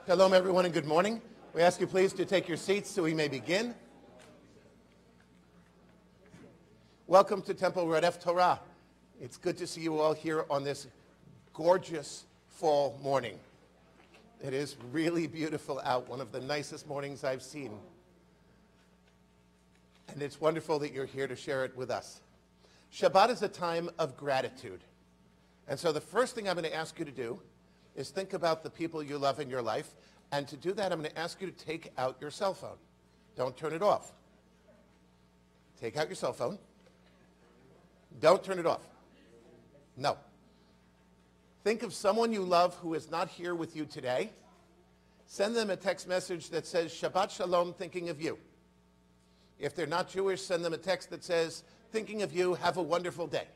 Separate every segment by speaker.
Speaker 1: Shalom, everyone, and good morning. We ask you please to take your seats so we may begin. Welcome to Temple Rodeph Torah. It's good to see you all here on this gorgeous fall morning. It is really beautiful out, one of the nicest mornings I've seen. And it's wonderful that you're here to share it with us. Shabbat is a time of gratitude. And so the first thing I'm going to ask you to do is think about the people you love in your life. And to do that, I'm going to ask you to take out your cell phone. Don't turn it off. Take out your cell phone. Don't turn it off. No. Think of someone you love who is not here with you today. Send them a text message that says, Shabbat Shalom, thinking of you. If they're not Jewish, send them a text that says, thinking of you, have a wonderful day.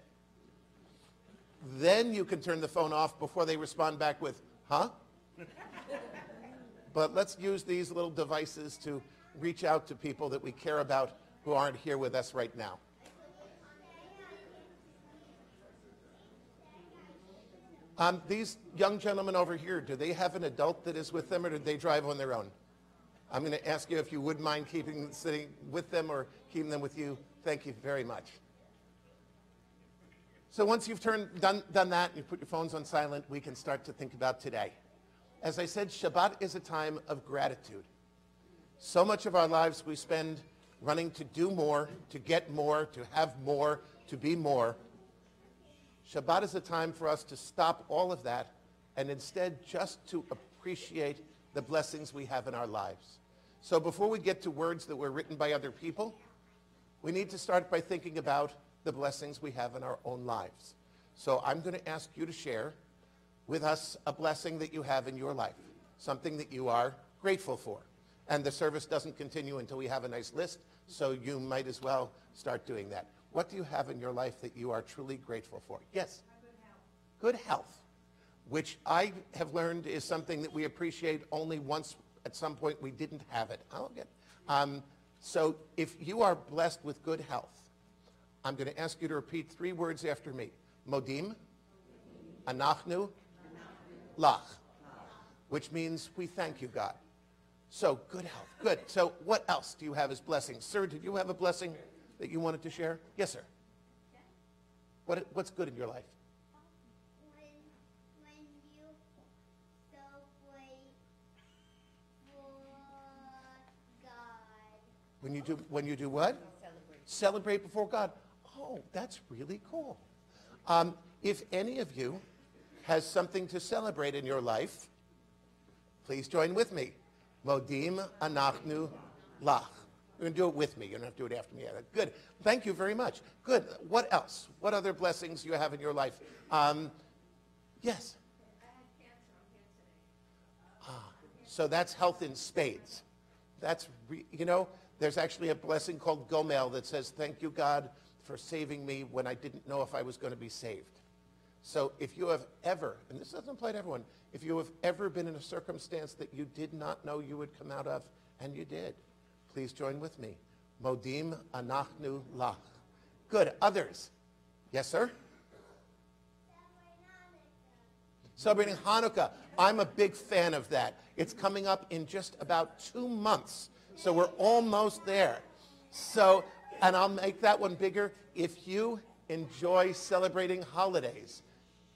Speaker 1: Then you can turn the phone off before they respond back with, huh? But let's use these little devices to reach out to people that we care about who aren't here with us right now. These young gentlemen over here, do they have an adult that is with them, or do they drive on their own? I'm going to ask you if you wouldn't mind sitting with them or keeping them with you. Thank you very much. So once you've done that and you put your phones on silent, we can start to think about today. As I said, Shabbat is a time of gratitude. So much of our lives we spend running to do more, to get more, to have more, to be more. Shabbat is a time for us to stop all of that and instead just to appreciate the blessings we have in our lives. So before we get to words that were written by other people, we need to start by thinking about the blessings we have in our own lives. So I'm going to ask you to share with us a blessing that you have in your life, something that you are grateful for. And the service doesn't continue until we have a nice list, so you might as well start doing that. What do you have in your life that you are truly grateful for? Yes? Good health, which I have learned is something that we appreciate only once at some point we didn't have it. So if you are blessed with good health, I'm going to ask you to repeat 3 words after me. Modim, Anachnu, Lach, which means we thank you, God. So good health, good. So what else do you have as blessings? Sir, did you have a blessing that you wanted to share? Yes, sir. What's good in your life? When you do what? Celebrate before God. Oh, that's really cool. If any of you has something to celebrate in your life, please join with me. Modim anachnu lach. You're going to do it with me. You don't have to do it after me. Good. Thank you very much. Good. What else? What other blessings do you have in your life? Yes?
Speaker 2: I had cancer. I'm here today.
Speaker 1: So that's health in spades. That's, there's actually a blessing called Gomel that says, thank you, God, for saving me when I didn't know if I was going to be saved. So if you have ever, and this doesn't apply to everyone, if you have ever been in a circumstance that you did not know you would come out of, and you did, please join with me. Modim anachnu lach. Good. Others? Yes, sir? Celebrating Hanukkah. I'm a big fan of that. It's coming up in just about 2 months. So we're almost there. So, and I'll make that one bigger. If you enjoy celebrating holidays,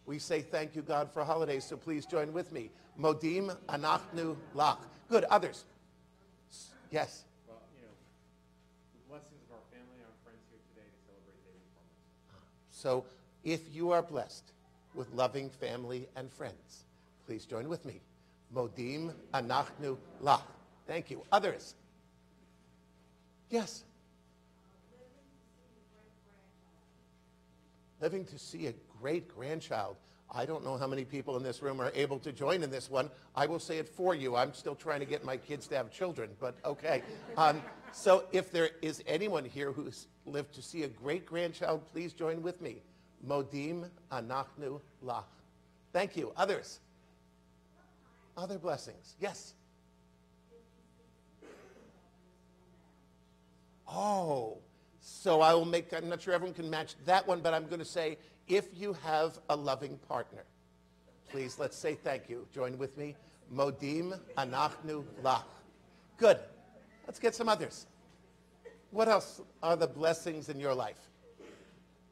Speaker 1: we say thank you, God, for holidays. So please join with me. Modim anachnu lach. Good. Others? Yes?
Speaker 3: Well, the blessings of our family and our friends here today to celebrate David Performance.
Speaker 1: So if you are blessed with loving family and friends, please join with me. Modim anachnu lach. Thank you. Others? Yes? Living to see a great-grandchild. I don't know how many people in this room are able to join in this one. I will say it for you. I'm still trying to get my kids to have children, but okay. So if there is anyone here who's lived to see a great-grandchild, please join with me. Modim anachnu lach. Thank you. Others? Other blessings. Yes? Oh, so I will make, I'm not sure everyone can match that one, but I'm going to say, if you have a loving partner, please let's say thank you. Join with me. Modim anachnu lach. Good. Let's get some others. What else are the blessings in your life?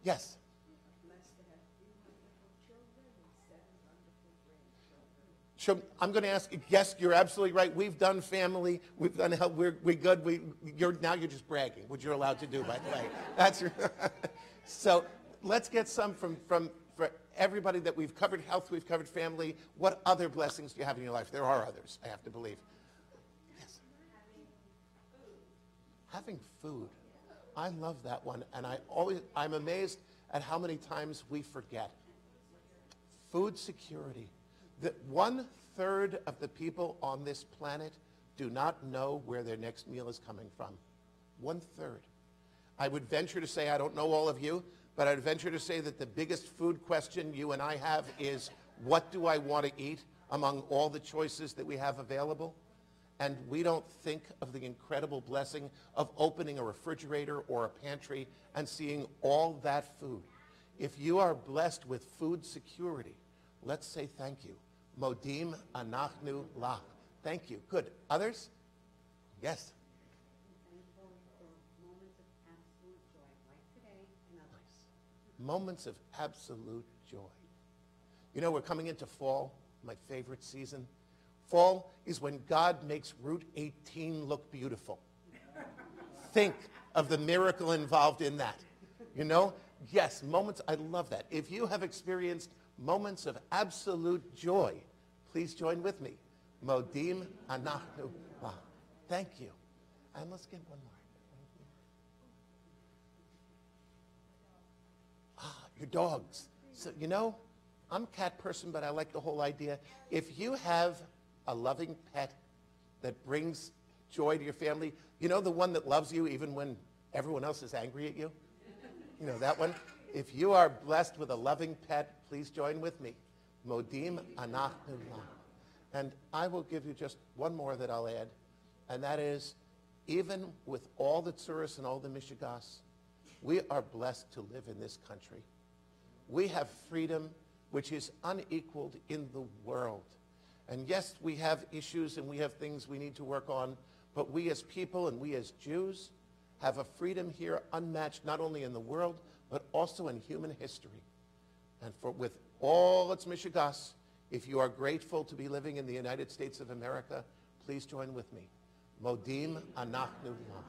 Speaker 1: Yes. I'm going to ask, yes, you're absolutely right. We've done family. We've done health. We're good. Now you're just bragging, which you're allowed to do, by the way. That's so let's get some for everybody that we've covered health, we've covered family. What other blessings do you have in your life? There are others, I have to believe. Yes. Having food. I love that one. And I'm amazed at how many times we forget. Food security. That 1/3 of the people on this planet do not know where their next meal is coming from. 1/3. I would venture to say, I don't know all of you, but I'd venture to say that the biggest food question you and I have is, what do I want to eat among all the choices that we have available? And we don't think of the incredible blessing of opening a refrigerator or a pantry and seeing all that food. If you are blessed with food security, let's say thank you. Modim anachnu lach. Thank you. Good. Others? Yes. Moments of absolute joy. You know, we're coming into fall, my favorite season. Fall is when God makes Route 18 look beautiful. Think of the miracle involved in that. You know? Yes, moments, I love that. If you have experienced moments of absolute joy, please join with me. Modim anachnu lach. Thank you. And let's get one more. Your dogs. So, you know, I'm a cat person, but I like the whole idea. If you have a loving pet that brings joy to your family, you know, the one that loves you even when everyone else is angry at you? You know, that one? If you are blessed with a loving pet, please join with me. Modim anachnu lach. And I will give you just one more that I'll add, and that is, even with all the tsuras and all the mishigas, we are blessed to live in this country. We have freedom which is unequaled in the world. And yes, we have issues and we have things we need to work on, but we as people and we as Jews have a freedom here unmatched not only in the world, but also in human history. And with all its mishigas, if you are grateful to be living in the United States of America, please join with me. Modim anachnu lach.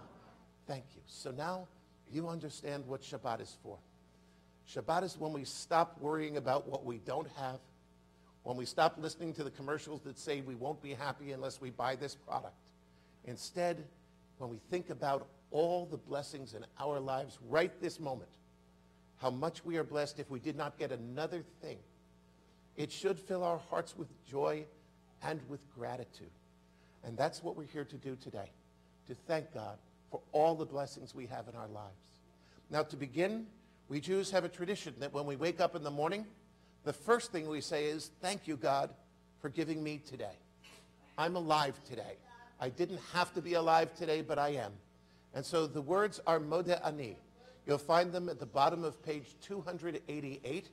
Speaker 1: Thank you. So now you understand what Shabbat is for. Shabbat is when we stop worrying about what we don't have, when we stop listening to the commercials that say we won't be happy unless we buy this product. Instead, when we think about all the blessings in our lives right this moment, how much we are blessed if we did not get another thing, it should fill our hearts with joy and with gratitude. And that's what we're here to do today, to thank God for all the blessings we have in our lives. Now, to begin, we Jews have a tradition that when we wake up in the morning, the first thing we say is, thank you, God, for giving me today. I'm alive today. I didn't have to be alive today, but I am. And so the words are modeh ani. You'll find them at the bottom of page 288.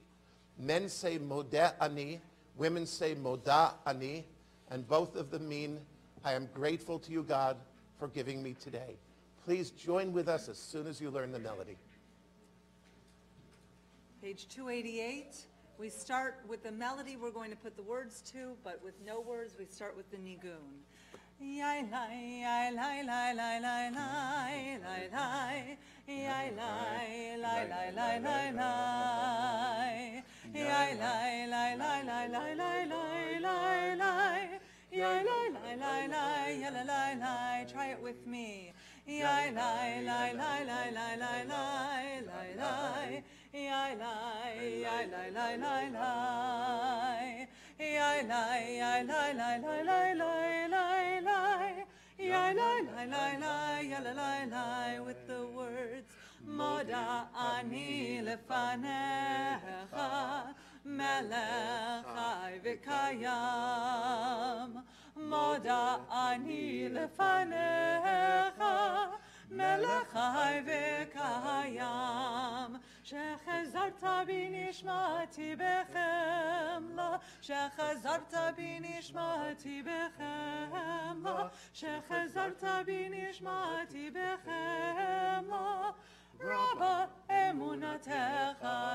Speaker 1: Men say modeh ani, women say modah ani, and both of them mean, I am grateful to you, God, for giving me today. Please join with us as soon as you learn the melody.
Speaker 4: Page 288, we start with the melody we're going to put the words to, but with no words, we start with the nigun. Yai lai, yai lai, lai, lai, lai, lai, lai, lai, yai lai, lai, lai, lai, lai, lai, yai lai, lai, lai, lai, lai, lai, lai, lai, lai, yai lai, lai, lai, lai, yai lai, lai, try it with me. Yai lai, lai, lai, lai, lai, lai, lai, lai, lai, yai lai, yai lai, lai, lai, lai, yai lai, yai lai, lai, lai, lai, lai, lai, lai, yai lai, lai, lai, lai, yai lai, lai, with the words Modah ani lefanecha melech chai v'kayam. Modah ani lefanecha melech chai v'kayam. שחזרת בי נשמתי בחמלה, שחזרת בי נשמתי בחמלה, שחזרת בי נשמתי בחמלה, רבה אמונתך,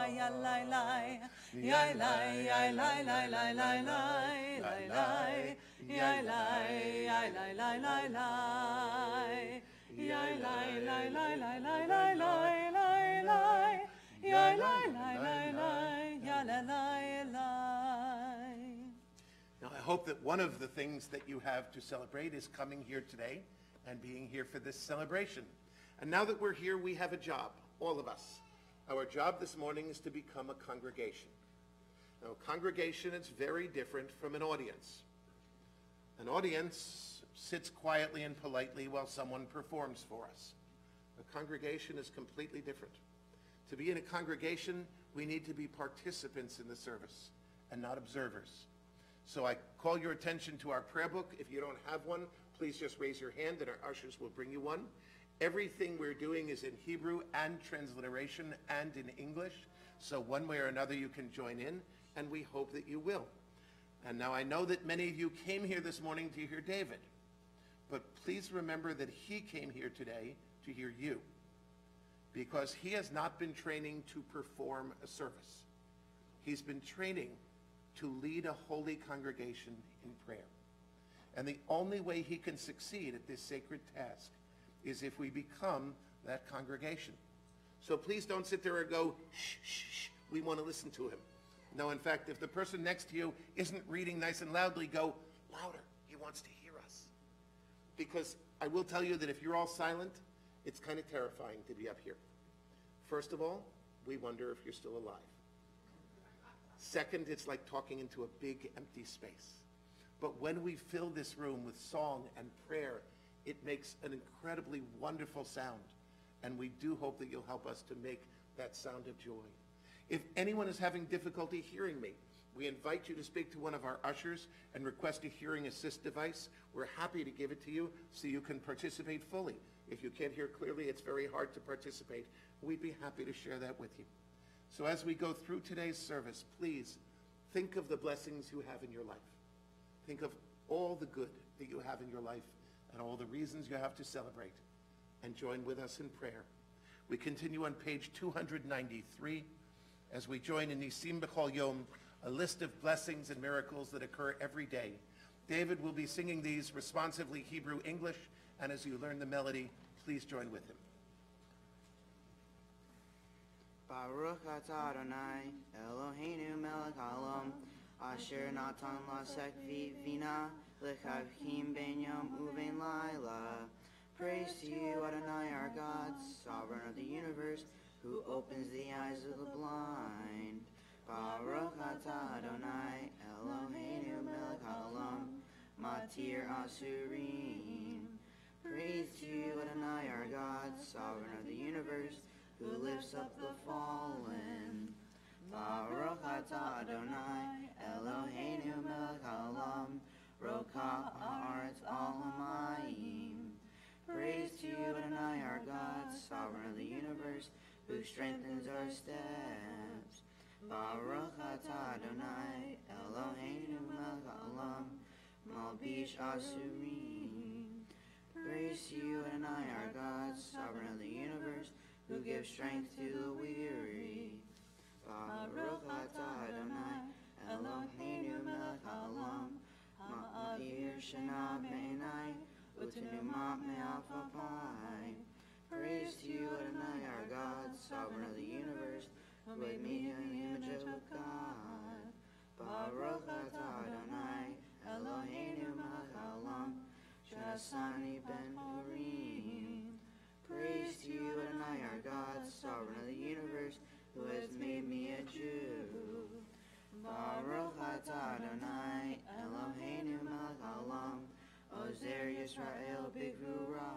Speaker 4: יא לי לי, יא לי, יא לי לי לי לי לי, לי לי, יא לי, יא לי לי לי לי. Yai lai lai lai lai lai lai lai lai lai, yai lai lai lai lai, yai lai lai lai.
Speaker 1: Now, I hope that one of the things that you have to celebrate is coming here today and being here for this celebration. And now that we're here, we have a job, all of us. Our job this morning is to become a congregation. Now, a congregation is very different from an audience. An audience sits quietly and politely while someone performs for us. A congregation is completely different. To be in a congregation, we need to be participants in the service and not observers. So I call your attention to our prayer book. If you don't have one, please just raise your hand and our ushers will bring you one. Everything we're doing is in Hebrew and transliteration and in English. So one way or another you can join in, and we hope that you will. And now I know that many of you came here this morning to hear David. But please remember that he came here today to hear you, because he has not been training to perform a service. He's been training to lead a holy congregation in prayer. And the only way he can succeed at this sacred task is if we become that congregation. So please don't sit there and go, shh, shh, shh, we want to listen to him. No, in fact, if the person next to you isn't reading nice and loudly, go louder. He wants to hear us. Because I will tell you that if you're all silent, it's kind of terrifying to be up here. First of all, we wonder if you're still alive. Second, it's like talking into a big empty space. But when we fill this room with song and prayer, it makes an incredibly wonderful sound. And we do hope that you'll help us to make that sound of joy. If anyone is having difficulty hearing me, we invite you to speak to one of our ushers and request a hearing assist device. We're happy to give it to you so you can participate fully. If you can't hear clearly, it's very hard to participate. We'd be happy to share that with you. So as we go through today's service, please think of the blessings you have in your life. Think of all the good that you have in your life and all the reasons you have to celebrate. And join with us in prayer. We continue on page 293 as we join in Nisim B'chol Yom, a list of blessings and miracles that occur every day. David will be singing these responsively Hebrew, English, and as you learn the melody, please join with him.
Speaker 5: Baruch atah Adonai, Eloheinu melech haolam, asher natan lasek vina, lechavkim ben yom uven laila. Praise to you, Adonai, our God, sovereign of the universe, who opens the eyes of the blind. Baruch atah Adonai, Eloheinu melech haolam, matir asurim. Praise to you, Adonai, our God, sovereign of the universe, who lifts up the fallen. Baruch atah Adonai, Eloheinu melech haolam, roka haaretz al hamayim. Praise to you, Adonai, our God, sovereign of the universe, who strengthens our steps. Baruch atah Adonai, Eloheinu melech haolam, malbish asurim. Praise to you, Adonai, our God, sovereign of the universe, who gives strength to the weary. Baruch atah Adonai, Eloheinu melech haolam, ma'avir shana b'einai, u'tenumat me'af apai. Praise to you, Adonai, our God, sovereign of the universe, who made me in the image of God. Baruch atah Adonai, Eloheinu melech haolam, sh'asani ben Urim. Praise to you, Adonai, our God, sovereign of the universe, who has made me a Jew. Baruch atah Adonai, Eloheinu melech haolam, ozer Yisrael b'gvura.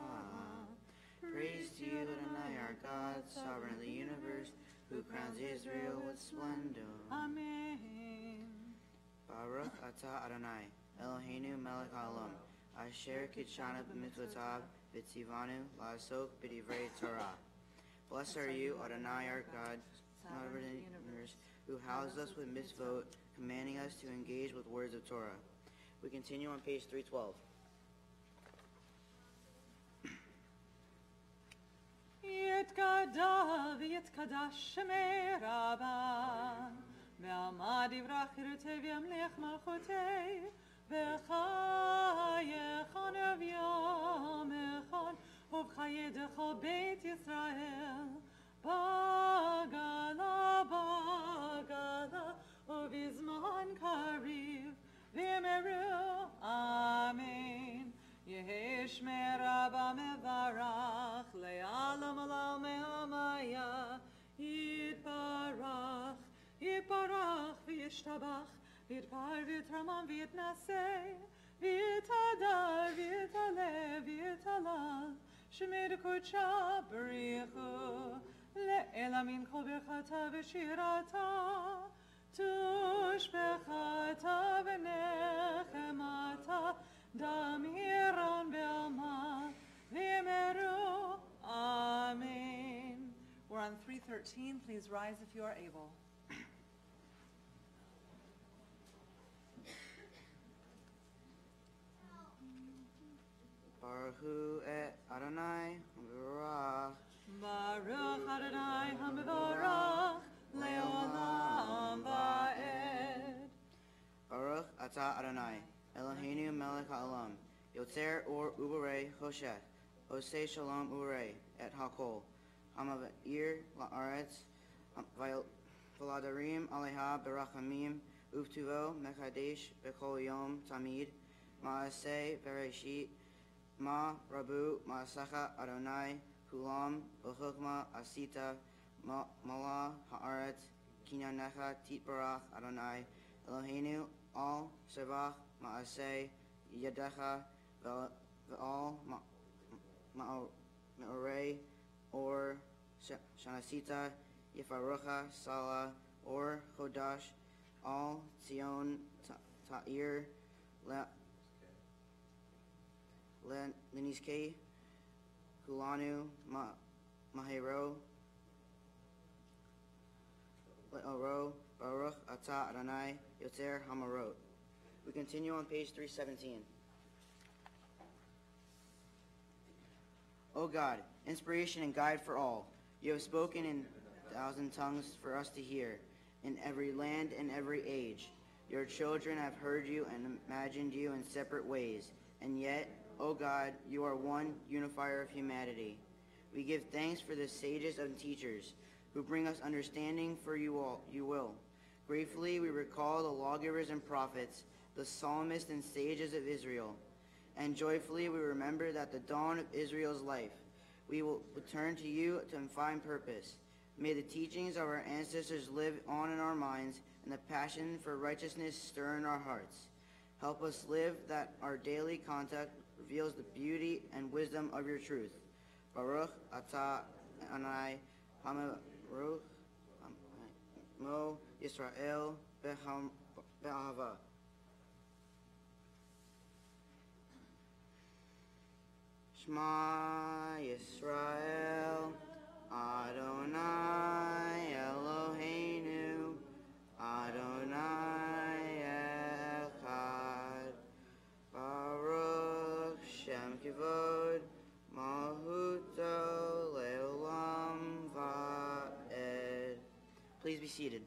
Speaker 5: Praise to you, Adonai, our God, sovereign of the universe, who crowns Israel with splendor.
Speaker 4: Amen.
Speaker 5: Baruch atah Adonai, Eloheinu melech haolam, asher kitshana b'mitzvotav, v'tzivanu la'asok b'divrei Torah. Blessed are you, Adonai, our God, not of the universe, who housed us with mitzvot, commanding us to engage with words of Torah. We continue on page 312.
Speaker 4: יתגדל ויתקדש שמי רבן, ועמד יברח חירותי וימליך מלכותי, וחייכון ויאמכון, ובחיי דכל בית ישראל, בגלה בגלה, ובזמן קריב, ואמרו אמן. יהי שמי רבא מברך, לעלם עולם מהמיה, יתברך, יתברך וישתבח, ויתפאר ויתרומם ויתנשא, ויתהדר ויתעלה ויתהלל, שמי דקודשה בריחו, לעלמין כל ברכתה ושירתה, תושבחתה ונחמתה, Damiron Belma, Vimeru, Amen. We're on 313. Please rise if you are able.
Speaker 5: Baruch et Adonai Baruch.
Speaker 4: Baruch Adonai Hamavorach, Leolam Va'ed.
Speaker 5: Baruch Atah Adonai Eloheinu melech ha'olam, Yotzer or uberei hoshech, Osei shalom uberei et hakol, Hamavir la'aretz, Valadarim aleha berachamim, Uvtuvo mekadesh bekol yom tamid, Ma'aseh bereshit, Ma rabu ma'asacha Adonai, Hulam b'chokma asita, Mala ha'aretz, Kinyanecha titbarach Adonai, Eloheinu al sevach, Ma'aseh yadecha ve'al ma'orei or shanasita yifarucha sala or chodash al tzion ta'ir leniskei kulanu mahero le'oro baruch atah Adonai yoter hamarot. We continue on page 317. O God, inspiration and guide for all, you have spoken in 1,000 tongues for us to hear, in every land and every age. Your children have heard you and imagined you in separate ways, and yet, O God, you are one unifier of humanity. We give thanks for the sages and teachers who bring us understanding for you will. Gratefully, we recall the lawgivers and prophets, the psalmists and sages of Israel. And joyfully we remember that the dawn of Israel's life, we will return to you to find purpose. May the teachings of our ancestors live on in our minds, and the passion for righteousness stir in our hearts. Help us live that our daily contact reveals the beauty and wisdom of your truth. Baruch atah Adonai Hamaruch Mo Yisrael Be'ahava. Shema Yisrael, Adonai Eloheinu, Adonai Echad, Baruch Shem Kivod, Mahuto Leolam Va'ed. Please be seated.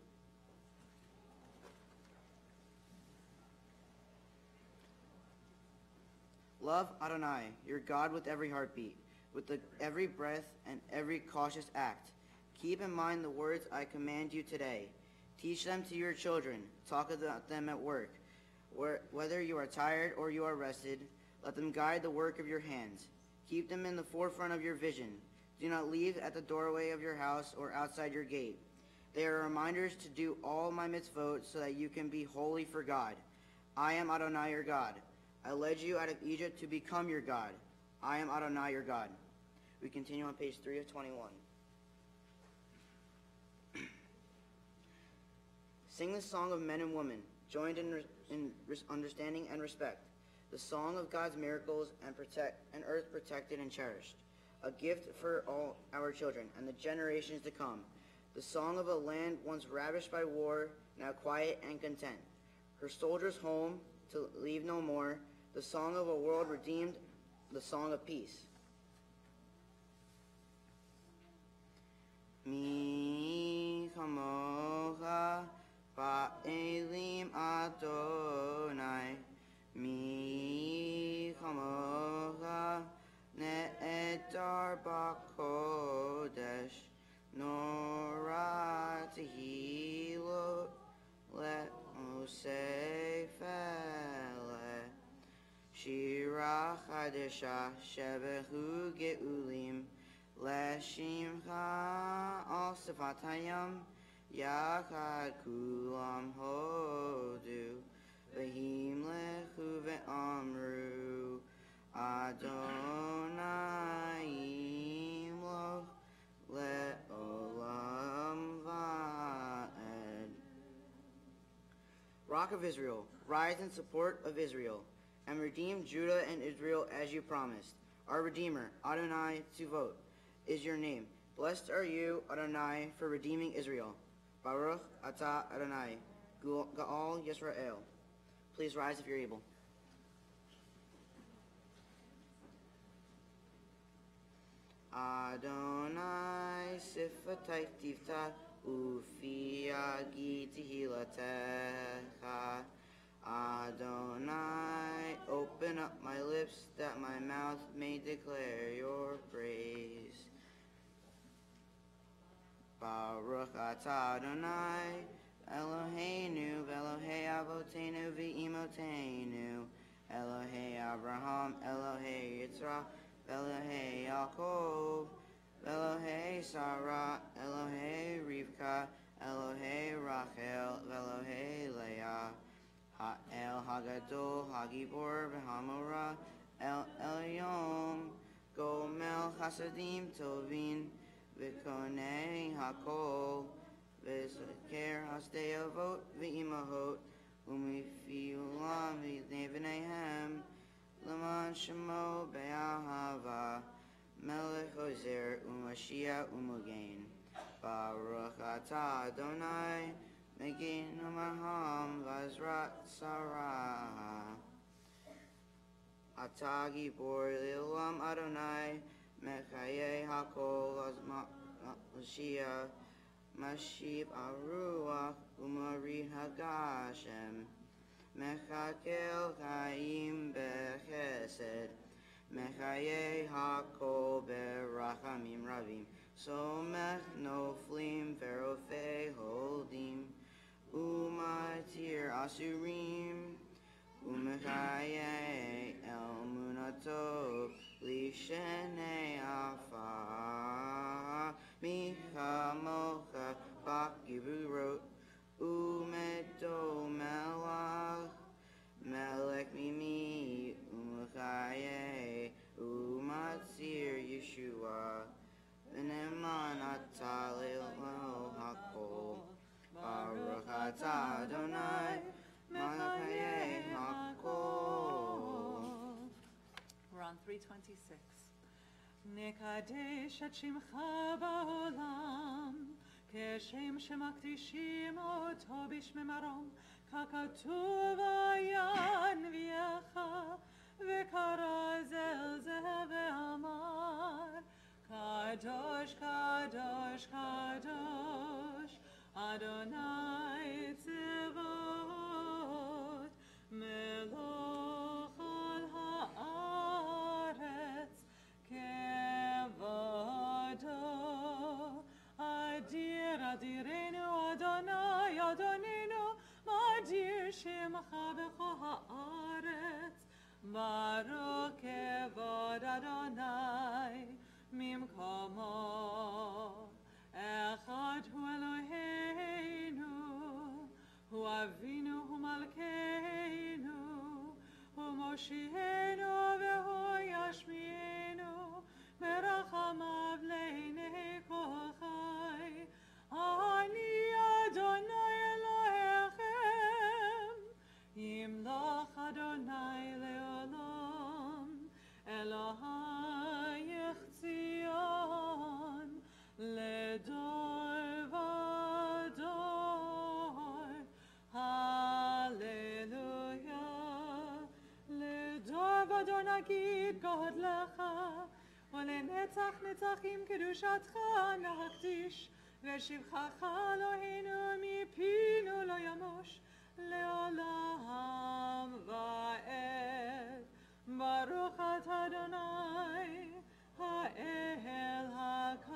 Speaker 5: Love Adonai, your God, with every heartbeat, with every breath and every cautious act. Keep in mind the words I command you today. Teach them to your children. Talk about them at work. Whether you are tired or you are rested, let them guide the work of your hands. Keep them in the forefront of your vision. Do not leave at the doorway of your house or outside your gate. They are reminders to do all my mitzvot so that you can be holy for God. I am Adonai your God. I led you out of Egypt to become your God. I am Adonai your God. We continue on page 3 of 21. Sing the song of men and women, joined in understanding and respect. The song of God's miracles and earth protected and cherished. A gift for all our children and the generations to come. The song of a land once ravished by war, now quiet and content. Her soldiers home to leave no more. The song of a world redeemed, the song of peace. Mi chamocha ba'elim Adonai. Mi chamocha ne'edar ba'kodesh. Nora tehilot le'osei fele. Shira chadesha shebehu geulim. Leshimcha al sifatayam yachad kulam hodu v'him lechu ve'amru Adonai imloch le'olam va'ed. Rock of Israel, rise in support of Israel, and redeem Judah and Israel as you promised. Our Redeemer, Adonai Tzuvot, is your name. Blessed are you, Adonai, for redeeming Israel. Baruch atah Adonai, Gaal Yisrael. Please rise if you're able. Adonai sifatay tivta ufi agi tehilatecha. Adonai, open up my lips that my mouth may declare your praise. Baruch atah Adonai, Eloheinu, Elohei Avotenu, V'imotenu, Elohei Abraham, Elohei Yitzhak, Elohei Yaakov, Elohei Sarah, Elohei Rivka, Elohei Rachel, Elohei Leah, Ha'el Hagadol, Hagibor, V'hamora, El Elyon, Gomel Chasadim Tovin, V'konei Hakol, V'zeker Hasdei Avot, V'imahot, U'mifiulam V'nei L'man Shemo Be'ahava, Melech Ozer, U'mashiach U'mugain. Baruch atah Adonai, Meginu Maham Vazrat Sarah. Atah Gibor Lilam Adonai, Mechaye Hakol Mashiach, Mashib Aruach, Umari Hagashem. Mechakel Chaim Bechesed, Mechaye Hakol Berachamim Ravim. Somech Noflim Verofei Holdim, Umatir Asurim, Umechaye El Munato, Lishenei Afa, Micha Mocha Bakivurot, Umedo Melach, Melech Mimi, Umechaye, Umatzir Yeshua, V'neman atah le'olam hakol. Baruch atah Adonai, Malachayei hakol.
Speaker 4: We're on 326. Nekadesh et shimcha ba'olam, כשם שמקדישים אותו בשמי מרום, ככתוב ינביאך, וקרא זה ואמר, קדוש, קדוש, קדוש, אדוני צבאות, מלוך על הארץ, כבודו. אדיר אדירנו אדוני אדוננו, מאדיר שמך בכל הארץ, ברוך כבוד אדוני ממקומו. אחד הוא אלוהינו, הוא אבינו, הוא מלכנו, הוא מושיענו והוא ישמיענו, ברחמיו לעיני כל חי. אני אדוני אלוהיכם, ימלוך אדוני לעולם, אלוהי נגיד גודלך, ולנצח נצחים קדושתך נקדיש, ושבחך אלוהינו מפינו לא ימוש, לעולם ועד. ברוך אתה אדוני, האל הקדוש.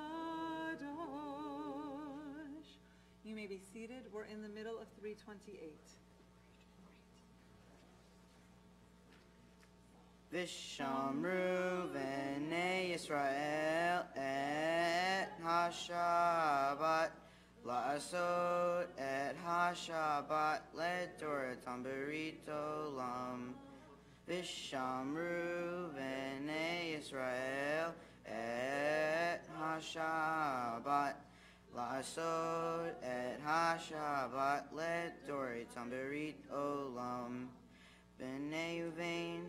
Speaker 4: You may be seated. We're in the middle of 328.
Speaker 5: Vishamru v'nei Yisrael et ha-Shabbat la'asot et ha-Shabbat le'Torah berit olam. Vishamru v'nei Yisrael et ha-Shabbat la'asot et ha-Shabbat le'Torah berit olam. B'nei Uvein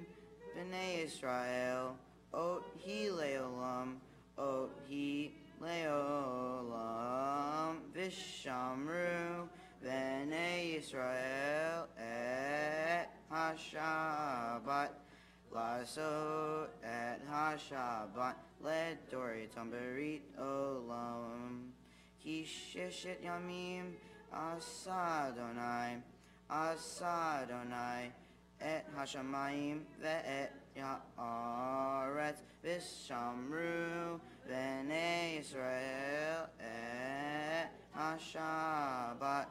Speaker 5: B'nei Israel, ot hi leolam, ot hi leolam. Vishamru B'nei Israel et ha-Shabbat la'asot et ha-Shabbat le'Torah berit olam. Ki sheshet yamim asa Adonai, et hashamayim ve'et ha'aretz v'shamru b'nei Yisrael et ha-Shabbat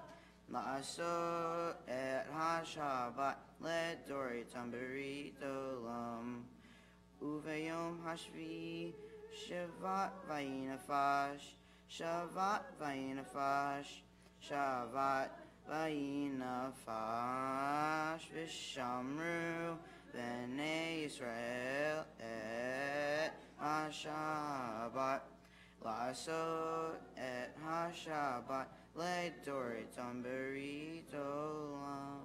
Speaker 5: la'asot et ha-Shabbat le'Torah berit olam. Uveyom hashvi shavat vayinafash, shavat vayinafash, shavat vayinafash v'shamru b'nei Yisrael et ha-Shabbat la'asot et ha-Shabbat le'Torah berit olam.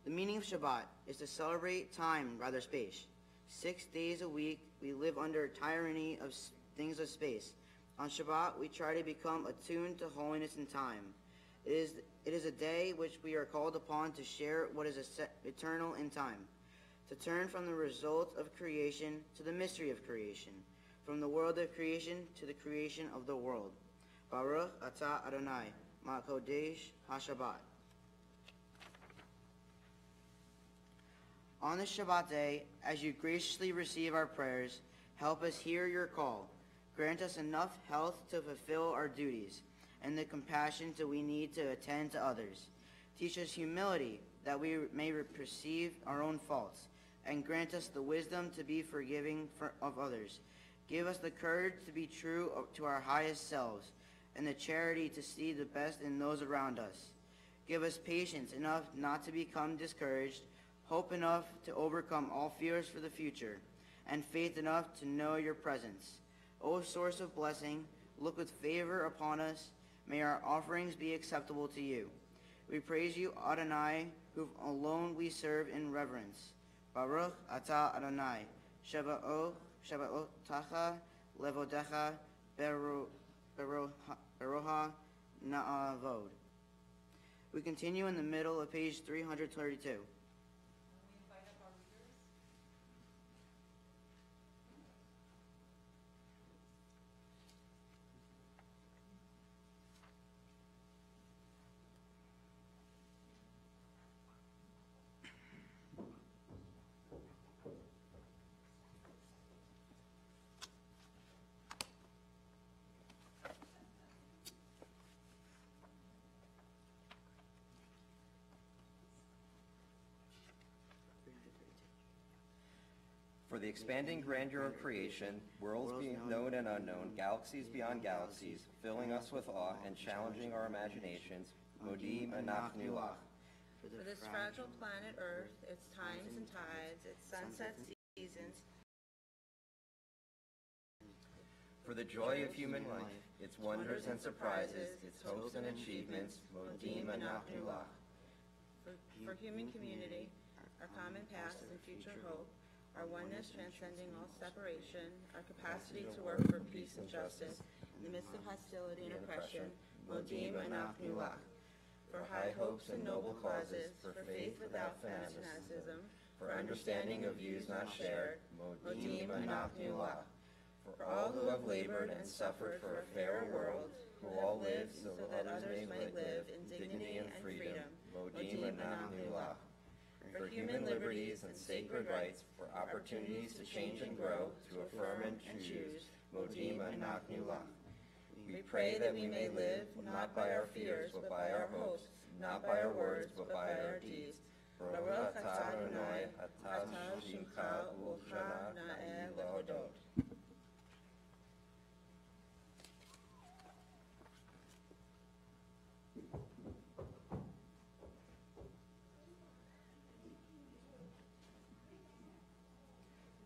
Speaker 5: The meaning of Shabbat is to celebrate time, rather space. 6 days a week, we live under tyranny of things of space. On Shabbat, we try to become attuned to holiness and time. It is a day which we are called upon to share what is eternal in time, to turn from the result of creation to the mystery of creation, from the world of creation to the creation of the world. Baruch atah Adonai, ma'kodesh ha-Shabbat. On this Shabbat day, as you graciously receive our prayers, help us hear your call. Grant us enough health to fulfill our duties, and the compassion that we need to attend to others. Teach us humility, that we may perceive our own faults, and grant us the wisdom to be forgiving of others. Give us the courage to be true to our highest selves, and the charity to see the best in those around us. Give us patience enough not to become discouraged, hope enough to overcome all fears for the future, and faith enough to know your presence. O source of blessing, look with favor upon us. May our offerings be acceptable to you. We praise you, Adonai, who alone we serve in reverence. Baruch atah Adonai, Shabbaotacha levodecha beroha na'avod. We continue in the middle of page 332.
Speaker 6: For the expanding grandeur of creation, worlds known and unknown, galaxies beyond galaxies, filling us with awe and challenging our imaginations, modim anachnu lach.
Speaker 7: For this fragile planet Earth, its times and tides, its sunsets, seasons.
Speaker 6: For the joy of human life, its wonders and surprises, its hopes and achievements, modim anachnu lach.
Speaker 7: For human community, our common past and future hope, our oneness transcending all separation, our capacity to work for peace and justice in the midst of hostility and oppression, modim anachnu lach. for high hopes and noble causes, for faith without fanaticism, for understanding of views not shared, modim anachnulah. For all who have labored and suffered for a fairer world, who all live so that others might live in dignity and freedom, modim anachnulah. For human liberties and sacred rights, for opportunities to change and grow, to affirm and choose, modim anachnulah. We pray that we may live not by our fears, but by our hopes, not by our words, but by our deeds. Baruch atah Adonai, atah shimcha u'chra na'eh lehodot.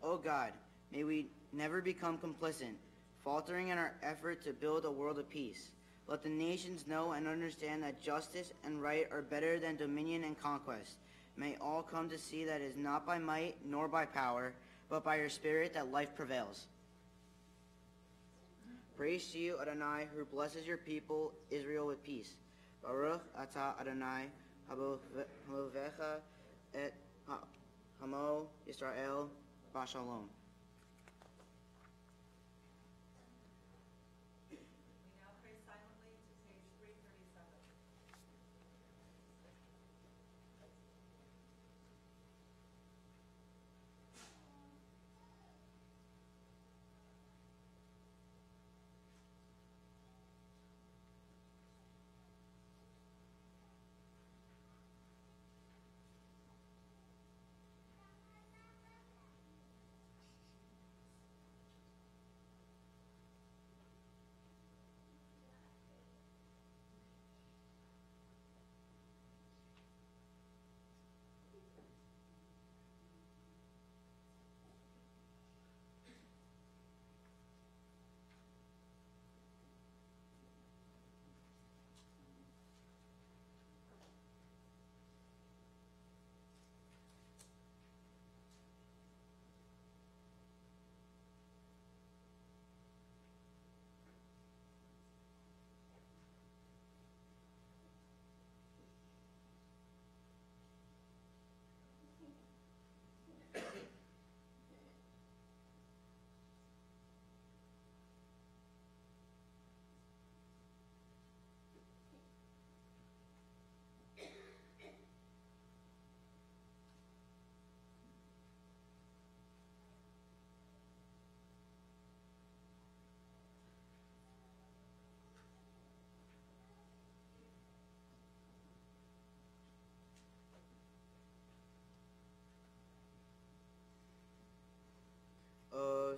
Speaker 5: O God, may we never become complicit, faltering in our effort to build a world of peace. Let the nations know and understand that justice and right are better than dominion and conquest. May all come to see that it is not by might nor by power, but by your Spirit that life prevails. Praise to you, Adonai, who blesses your people, Israel, with peace. Baruch atah Adonai, habovecha et hamo Yisrael, Bashalom.
Speaker 4: We now pray silently to page 337.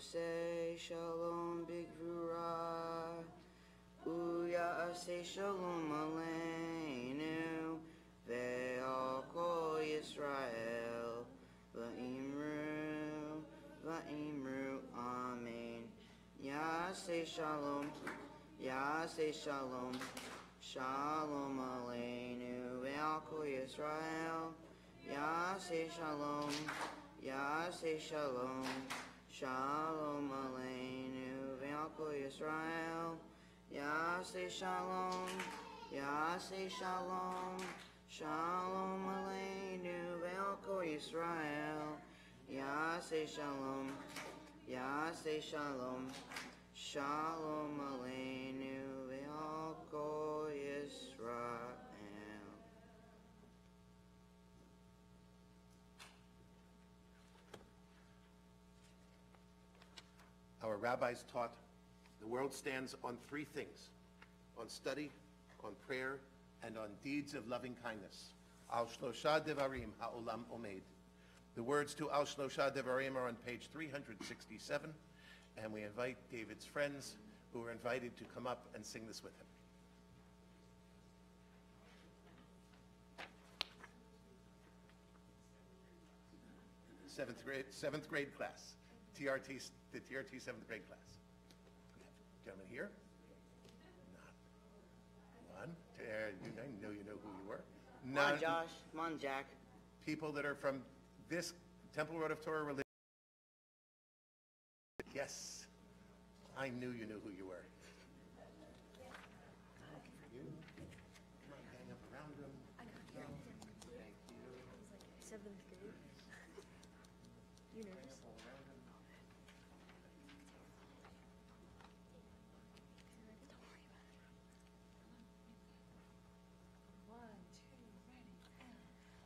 Speaker 5: Say shalom bigvura, uya say shalom aleinu, ve'al kol Yisrael, va'imru, amen. Ya say shalom, shalom aleinu, ve'al kol Yisrael, ya say shalom, Shalom aleinu ve'al kol Yisrael. Yaseh shalom. Shalom aleinu ve'al kol Yisrael. Yaseh shalom. Shalom aleinu ve'al kol Yisrael.
Speaker 1: Our rabbis taught the world stands on three things: on study, on prayer, and on deeds of loving kindness. Al Shlosha Devarim Ha'olam Omed. The words to Al Shlosha Devarim are on page 367, and we invite David's friends who are invited to come up and sing this with him. Seventh grade class. The TRT 7th grade class. We have gentlemen here. Not one. I know you know who you were.
Speaker 5: Come on, Josh. Come on, Jack.
Speaker 1: People that are from this Temple Rodeph Torah religion. Yes, I knew you knew who you were. You. Come on, gang up around him.
Speaker 8: 7th grade. You nervous?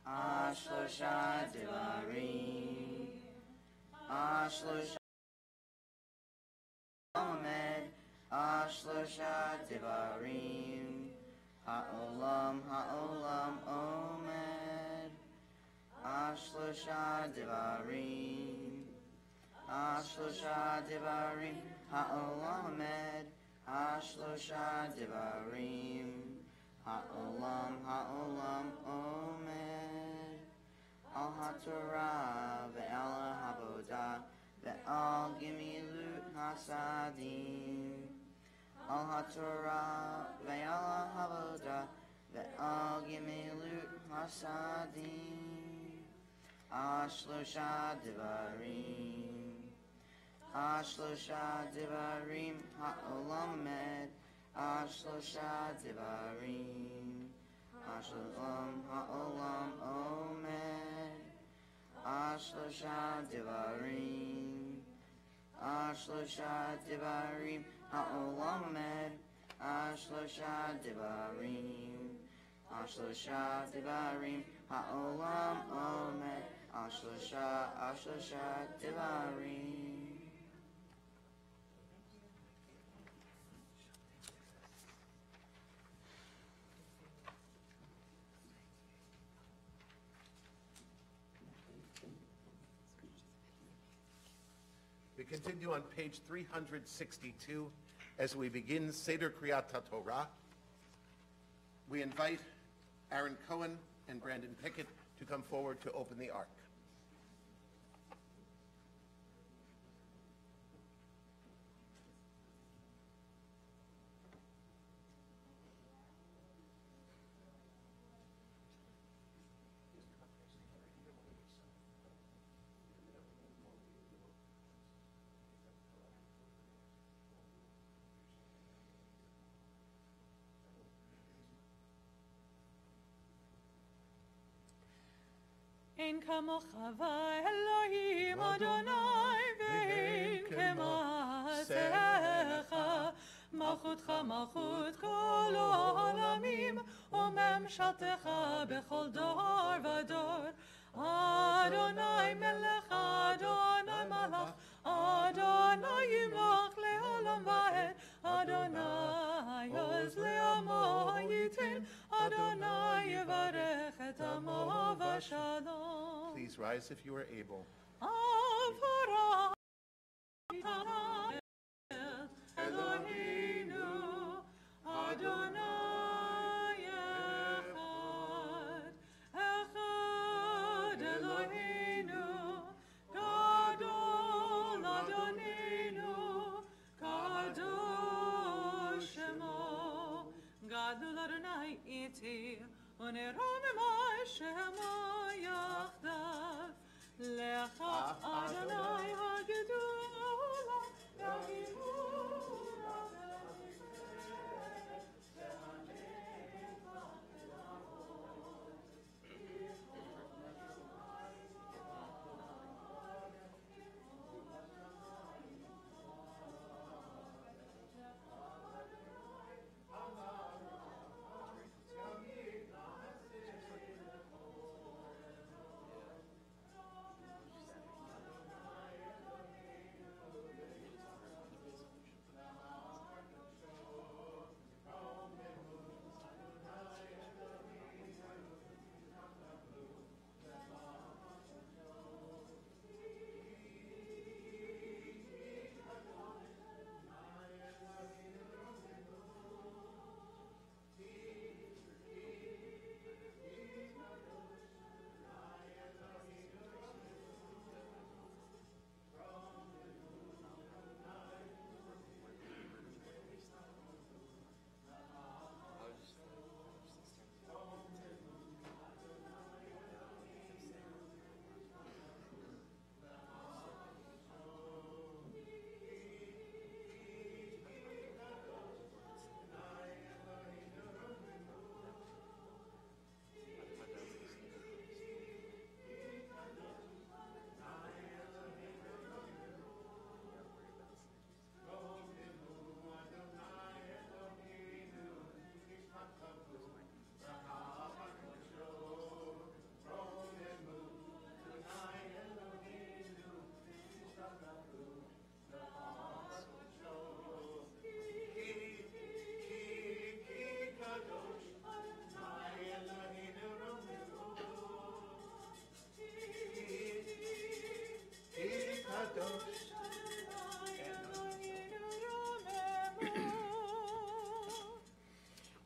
Speaker 5: Ashlosha Devarim, Ashlosha Omed, Ashlosha Devarim, Ha'olam, Ha'olam Omed, Ashlosha Devarim, Ashlosha Devarim, Ha'olam Omed, Ashlosha Devarim, Ha'olam, Ha'olam Omed, Al HaTorah ve'al HaBodah ve'al Gemilut Hasadim, Al HaTorah ve'al HaBodah ve'al Gemilut Hasadim, Ashlosha Devarim, Ashlosha Devarim, Ha'olam Omed, Ashlosha Devarim, Ashlosha Ha'olam Omed, Ashlosha Devarim, Ashlosha Devarim, Ha'olam Omed, Ashlosha Devarim, Ashlosha Devarim, Ha'olam Omed, Ashlosha Devarim.
Speaker 1: We continue on page 362 as we begin Seder Kriyat Torah. We invite Aaron Cohen and Brandon Pickett to come forward to open the ark.
Speaker 4: אין כמוך ואלוהים אדוני ואין כמעשיך מלכותך מלכות כל העולמים וממשלתך בכל דור ודור אדוני מלך אדוני מלך אדוני ימלוך לעולם ועד אדוני עוז לעמו ייתן אדוני יברך את עמו בשלום.
Speaker 1: Please rise if you are able.
Speaker 4: Eloheinu Adonai Echad Eloheinu Gadol Adonenu Kadosh Shemo Gadol Adonai iti Uneromimai Shemo Yachdav Lecha Adonai HaGedolah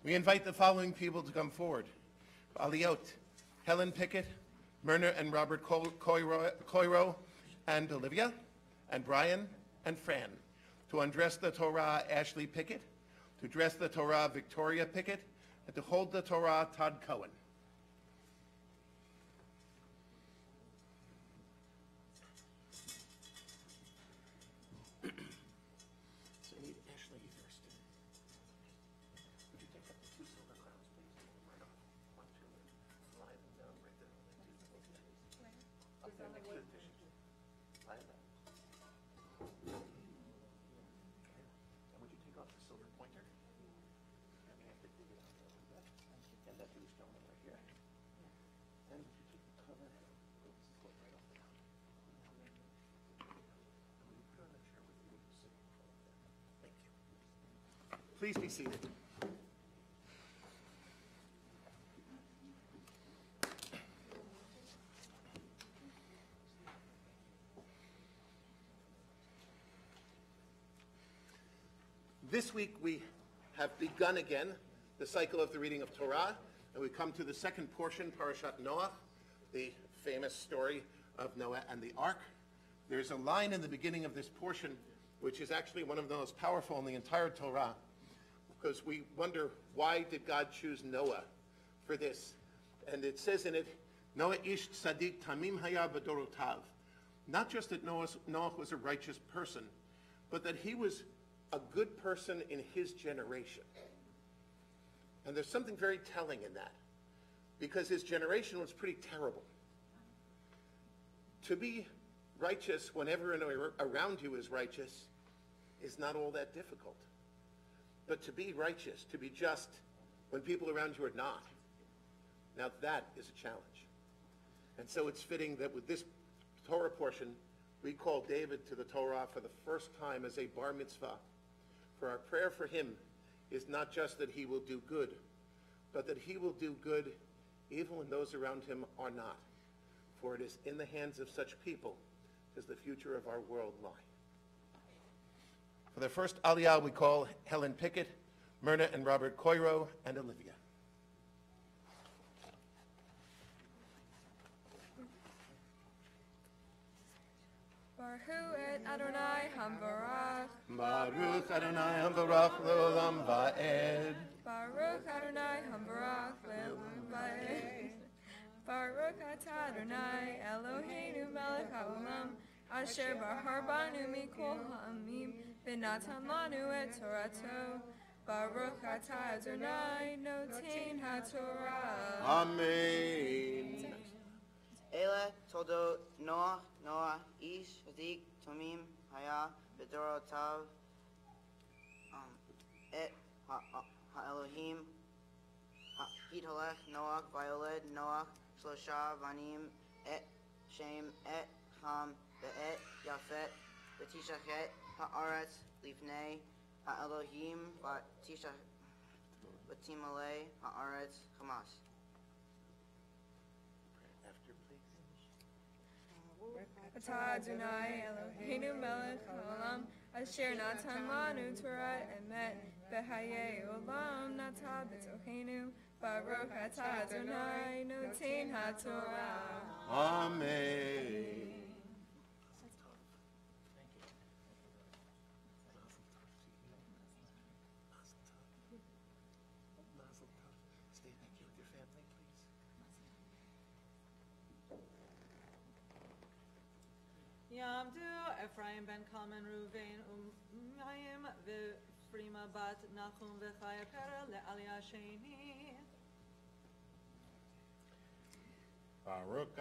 Speaker 1: We invite the following people to come forward. Aliyot, Helen Pickett, Myrna and Robert Coiro, and Olivia, and Brian and Fran. To undress the Torah, Ashley Pickett. To dress the Torah, Victoria Pickett. And to hold the Torah, Todd Cohen. So I need Ashley first. Would you take up the 2 silver crowns, please? Right off. 1, 2, slide them down right there. Up there next to the dishes. Slide them. And would you take off the silver pointer? And we have to dig it out a little bit. And that blue stone over here. And would you take the cover? Pull it right off the top. And would you put it on the chair with you? Sit in front of that. Thank you. Please be seated. This week we have begun again the cycle of the reading of Torah, and we come to the second portion, Parashat Noah, the famous story of Noah and the Ark. There's a line in the beginning of this portion which is actually one of the most powerful in the entire Torah, because we wonder, why did God choose Noah for this? And it says in it, Noah ish tzaddik tamim haya b'dorotav. Not just that Noah was a righteous person, but that he was a good person in his generation. And there's something very telling in that, because his generation was pretty terrible. To be righteous when everyone around you is righteous is not all that difficult. But to be righteous, to be just when people around you are not, now that is a challenge. And so it's fitting that with this Torah portion, we call David to the Torah for the first time as a bar mitzvah. For our prayer for him is not just that he will do good, but that he will do good even when those around him are not. For it is in the hands of such people does the future of our world lie. For the first Aliyah, we call Helen Pickett, Myrna and Robert Coiro, and Olivia.
Speaker 8: Baruch et Adonai Hamvarach.
Speaker 1: Baruch Adonai Hamvarach le'olam va'ed.
Speaker 8: Baruch Adonai Hamvarach le'olam va'ed. Baruch atah Adonai Eloheinu melech haolam asher bahar banu mikol ha'amim v'natan lanu et Torato. Baruch atah Adonai noten haTorah.
Speaker 1: Amen.
Speaker 5: Ele toldo Noah ish tzaddik tamim haya b'dorotav et ha'elohim ha'itolech Noach vayoled Noach shlosha vanim et Shem et Ham ve'et Yafet v'tishachet ha'aretz lifnei ha'elohim v'timalei ha'aretz chamas.
Speaker 8: Atah Adonai Eloheinu melech haolam asher natan lanu Torah emet b'hayei olam nata b'tochenu Baruch atah Adonai noten haTorah.
Speaker 1: Amen. Stay back here with your family, please.
Speaker 4: Yamdu Ephraim ben Kalman Ruvain Mayim v'Frima bat Nachum v'Chaya Pera le'Aliyah Sheni.
Speaker 3: Baruch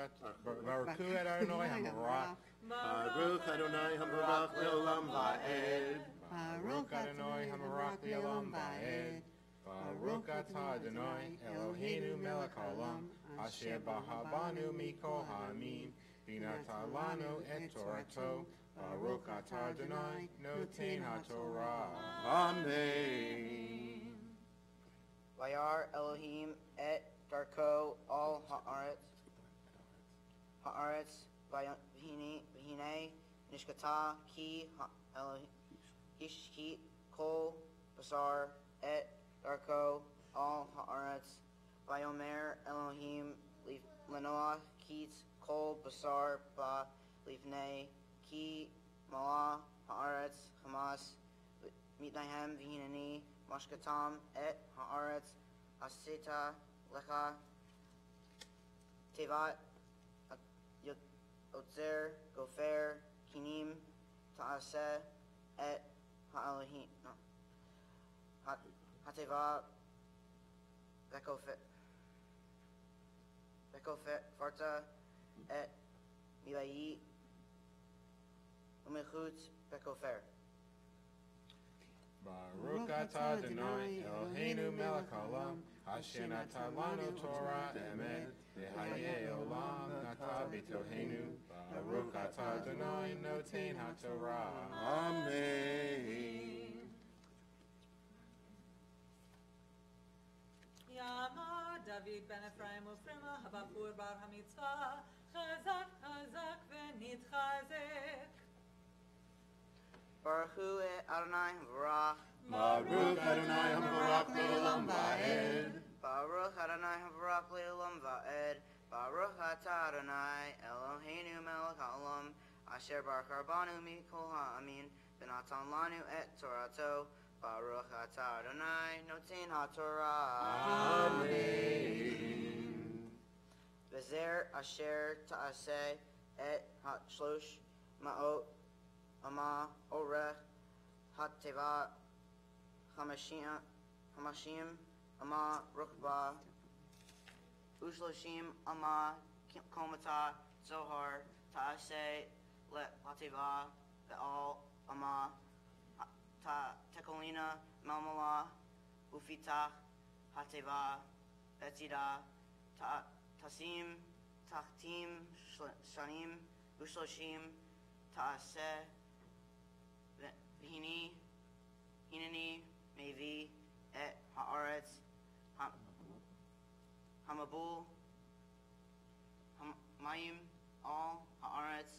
Speaker 3: Adonai Hamvarach.
Speaker 1: Baruch Adonai Hamvarach le'olam va'ed.
Speaker 7: Baruch Adonai Hamvarach le'olam va'ed. Baruch atah Adonai Eloheinu melech haolam asher bahar banu mikol ha'amim v'natan lanu et Torato. Baruch atah Adonai noten haTorah.
Speaker 1: Amen.
Speaker 5: Vayar Elohim et Darko al ha'aretz v'hine nishkata ki Elohim ishkit kol basar et Darko all haaretz. Vayomer Elohim lenoah kitz kol basar ba lifnei ki malah haaretz hamas mitnahem v'hineni mashkatam et haaretz asita lecha tevat otzer gofer kinim ta'aseh et ha'elohim hateva vekofer farta et milayi umechutz vekofer.
Speaker 3: Baruch atah Adonai Eloheinu melech haolam, asher natan lanu Torah emet, v'hayei olam nata b'toheinu. Baruch atah Adonai noten haTorah.
Speaker 1: Amen.
Speaker 4: Yama David ben Ephraim ufrima habapur bar hamitzvah, chazak chazak v'nitchazek.
Speaker 5: Baruch hu Adonai Barach.
Speaker 1: Baruch Adonai Baruch Le'olam Va'ed.
Speaker 5: Baruch Adonai Baruch Le'olam Va'ed. Baruch atah Adonai Eloheinu melech haolam, asher baruch rabanu mikol ha'amin, v'natan lanu et Torato. Baruch atah Adonai noten haTorah.
Speaker 1: Amen.
Speaker 5: V'zer asher ta'aseh et ha'shlosh ma'ot ama orech ha'teva hamashim ama rukba ushloshim ama komata zohar ta'aseh let ha'teva ve'al ama tekolina malmala ufitach ha'teva etida tasim tachtim shanim ushloshim ta'aseh hineni mevi et haaretz hamabul mayim all haaretz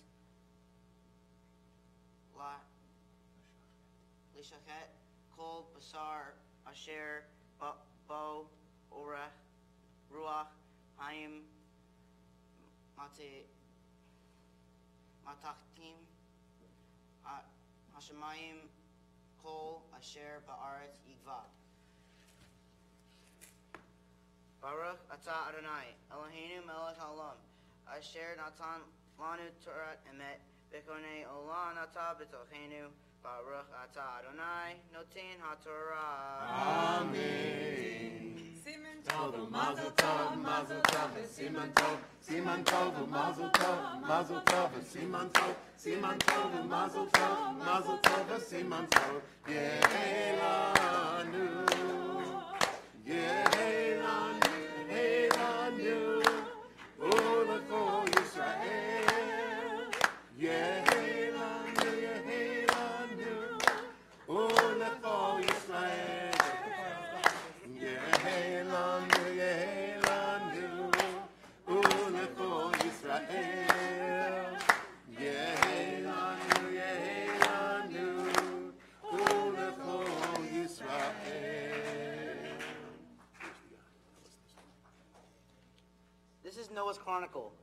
Speaker 5: la lishachet kol basar asher bo orech ruach hayim matachtim Hashemayim kol asher ba'aretz yigva. Baruch atah Adonai Eloheinu melech haolam, asher natan lanu Torah emet, v'konei olam nata b'tocheinu. Baruch atah Adonai noten haTorah.
Speaker 1: Amen.
Speaker 4: Siman
Speaker 1: Tov, Mazel Tov, Mazel Tov, Siman Tov, Siman Tov, Mazel Tov, Mazel Tov, Siman Tov, Siman Tov, Mazel Tov, Mazel Tov, Siman Tov. Yehelanu, Yehelanu, Yehelanu, Ulecho Yisrael. Yehelanu, Yehelanu, Ulecho Yisrael. Yehelanu, Yehelanu, Ulecho Yisrael. Yehelanu, Yehelanu, Ulecho Yisrael.
Speaker 5: This is Noah's chronicle.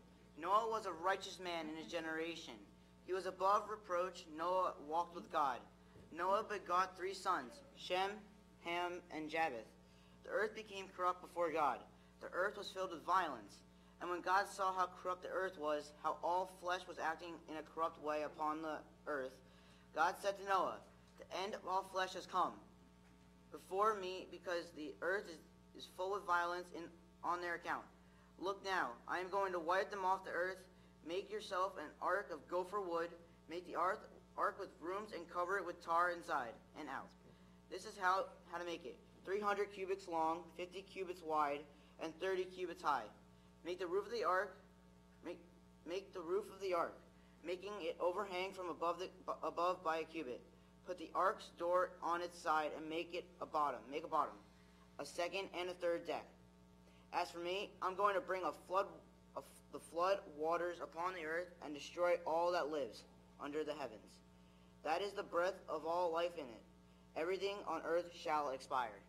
Speaker 5: Noah was a righteous man in his generation. He was above reproach. Noah walked with God. Noah begot 3 sons, Shem, Ham, and Japheth. The earth became corrupt before God. The earth was filled with violence. And when God saw how corrupt the earth was, how all flesh was acting in a corrupt way upon the earth, God said to Noah, "The end of all flesh has come before me, because the earth is full of violence on their account. Look now, I am going to wipe them off the earth. Make yourself an ark of gopher wood. Make the ark with rooms and cover it with tar inside and out. This is how to make it. 300 cubits long, 50 cubits wide, and 30 cubits high. Make the roof of the ark, make the roof of the ark, making it overhang from above by a cubit. Put the ark's door on its side and make a bottom, a second and a third deck. As for me, I'm going to bring the flood waters upon the earth and destroy all that lives under the heavens. That is the breath of all life in it. Everything on earth shall expire."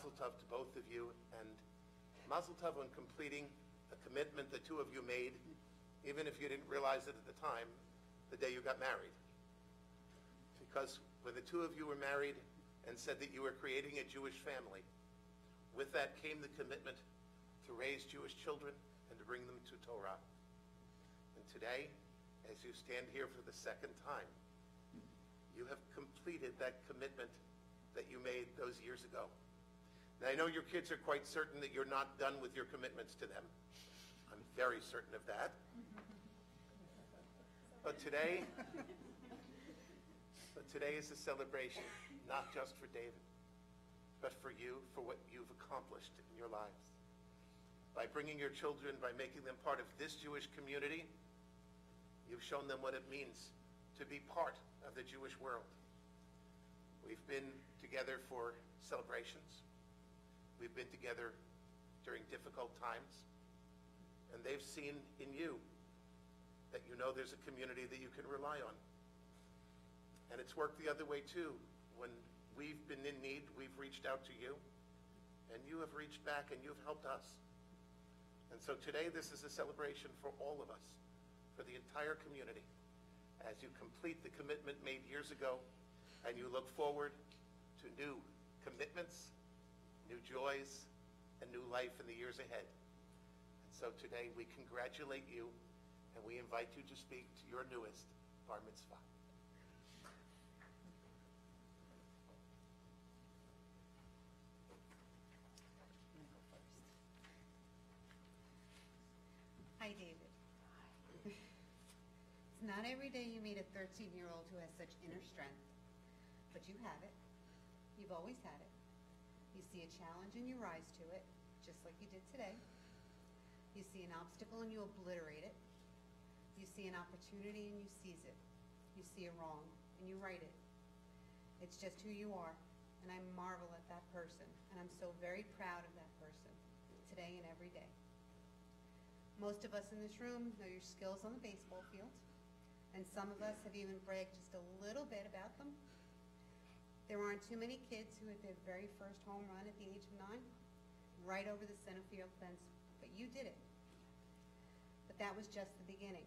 Speaker 1: mazel tov to both of you, and mazel tov on completing a commitment the two of you made, even if you didn't realize it at the time, the day you got married. Because when the two of you were married and said that you were creating a Jewish family, with that came the commitment to raise Jewish children and to bring them to Torah. And today, as you stand here for the second time, you have completed that commitment that you made those years ago. Now, I know your kids are quite certain that you're not done with your commitments to them. I'm very certain of that. But today is a celebration, not just for David, but for you, for what you've accomplished in your lives. By bringing your children, by making them part of this Jewish community, you've shown them what it means to be part of the Jewish world. We've been together for celebrations. We've been together during difficult times. And they've seen in you that you know there's a community that you can rely on. And it's worked the other way too. When we've been in need, we've reached out to you, and you have reached back and you've helped us. And so today this is a celebration for all of us, for the entire community, as you complete the commitment made years ago, and you look forward to new commitments, new joys, and new life in the years ahead. And so today we congratulate you, and we invite you to speak to your newest bar mitzvah.
Speaker 9: Hi, David. It's not every day you meet a 13-year-old who has such inner strength, but you have it. You've always had it. You see a challenge and you rise to it, just like you did today. You see an obstacle and you obliterate it. You see an opportunity and you seize it. You see a wrong and you right it. It's just who you are, and I marvel at that person, and I'm so very proud of that person, today and every day. Most of us in this room know your skills on the baseball field, and some of us have even bragged just a little bit about them. There aren't too many kids who hit their very first home run at the age of 9, right over the center field fence, but you did it. But that was just the beginning.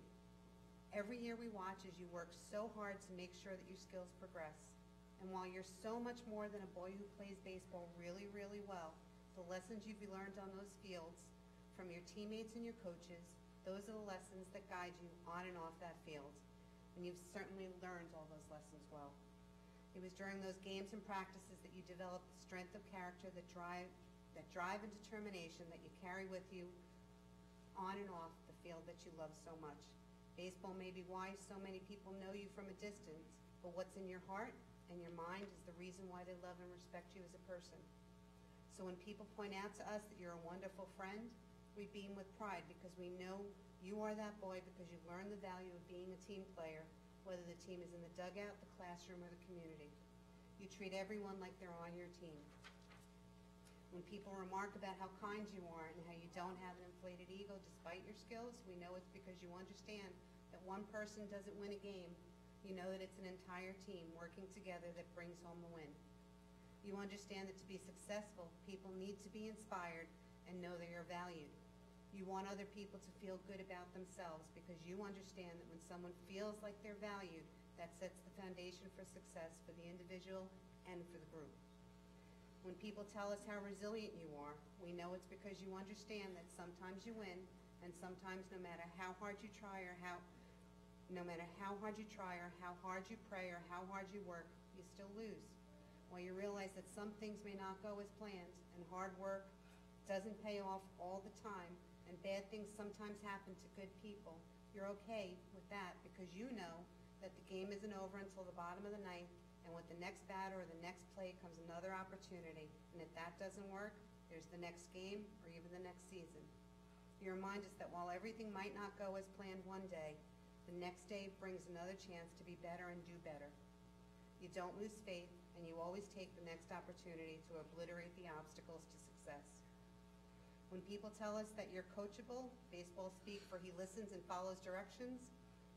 Speaker 9: Every year we watch as you work so hard to make sure that your skills progress. And while you're so much more than a boy who plays baseball really, really well, the lessons you've learned on those fields from your teammates and your coaches, those are the lessons that guide you on and off that field. And you've certainly learned all those lessons well. It was during those games and practices that you developed the strength of character, that drive and determination that you carry with you on and off the field that you love so much. Baseball may be why so many people know you from a distance, but what's in your heart and your mind is the reason why they love and respect you as a person. So when people point out to us that you're a wonderful friend, we beam with pride because we know you are that boy because you learned the value of being a team player, whether the team is in the dugout, the classroom, or the community. You treat everyone like they're on your team. When people remark about how kind you are and how you don't have an inflated ego despite your skills, we know it's because you understand that one person doesn't win a game. You know that it's an entire team working together that brings home the win. You understand that to be successful, people need to be inspired and know they are valued. You want other people to feel good about themselves because you understand that when someone feels like they're valued, that sets the foundation for success for the individual and for the group. When people tell us how resilient you are, we know it's because you understand that sometimes you win, and sometimes no matter how hard you try or how hard you pray or how hard you work, you still lose. While you realize that some things may not go as planned, and hard work doesn't pay off all the time, and bad things sometimes happen to good people, you're okay with that because you know that the game isn't over until the bottom of the ninth, and with the next batter or the next play comes another opportunity. And if that doesn't work, there's the next game or even the next season. You remind us that while everything might not go as planned one day, the next day brings another chance to be better and do better. You don't lose faith, and you always take the next opportunity to obliterate the obstacles to success. When people tell us that you're coachable, baseball speak for he listens and follows directions,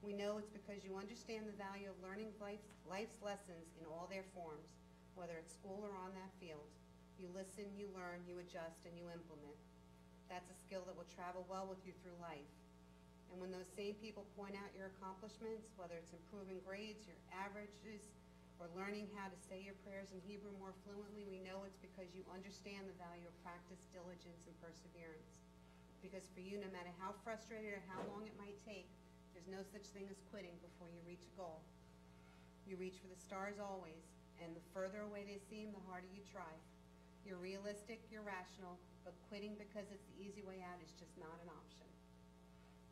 Speaker 9: we know it's because you understand the value of learning life's lessons in all their forms, whether at school or on that field. You listen, you learn, you adjust, and you implement. That's a skill that will travel well with you through life. And when those same people point out your accomplishments, whether it's improving grades, your averages, or learning how to say your prayers in Hebrew more fluently, we know it's because you understand the value of practice, diligence, and perseverance. Because for you, no matter how frustrated or how long it might take, there's no such thing as quitting before you reach a goal. You reach for the stars always, and the further away they seem, the harder you try. You're realistic, you're rational, but quitting because it's the easy way out is just not an option.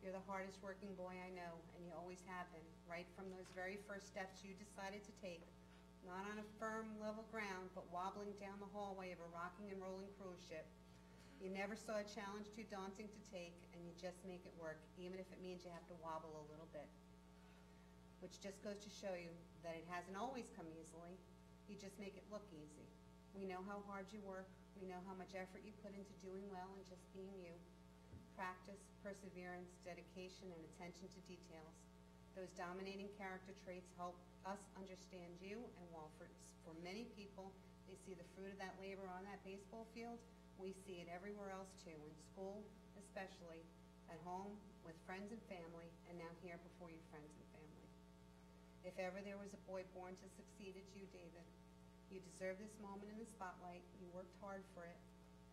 Speaker 9: You're the hardest working boy I know, and you always have been, right from those very first steps you decided to take, not on a firm, level ground, but wobbling down the hallway of a rocking and rolling cruise ship. You never saw a challenge too daunting to take, and you just make it work, even if it means you have to wobble a little bit. Which just goes to show you that it hasn't always come easily. You just make it look easy. We know how hard you work. We know how much effort you put into doing well and just being you. Practice, perseverance, dedication, and attention to details. Those dominating character traits help us understand you, and while for many people, they see the fruit of that labor on that baseball field, we see it everywhere else too, in school especially, at home, with friends and family, and now here before your friends and family. If ever there was a boy born to succeed, it's you, David. You deserve this moment in the spotlight. You worked hard for it,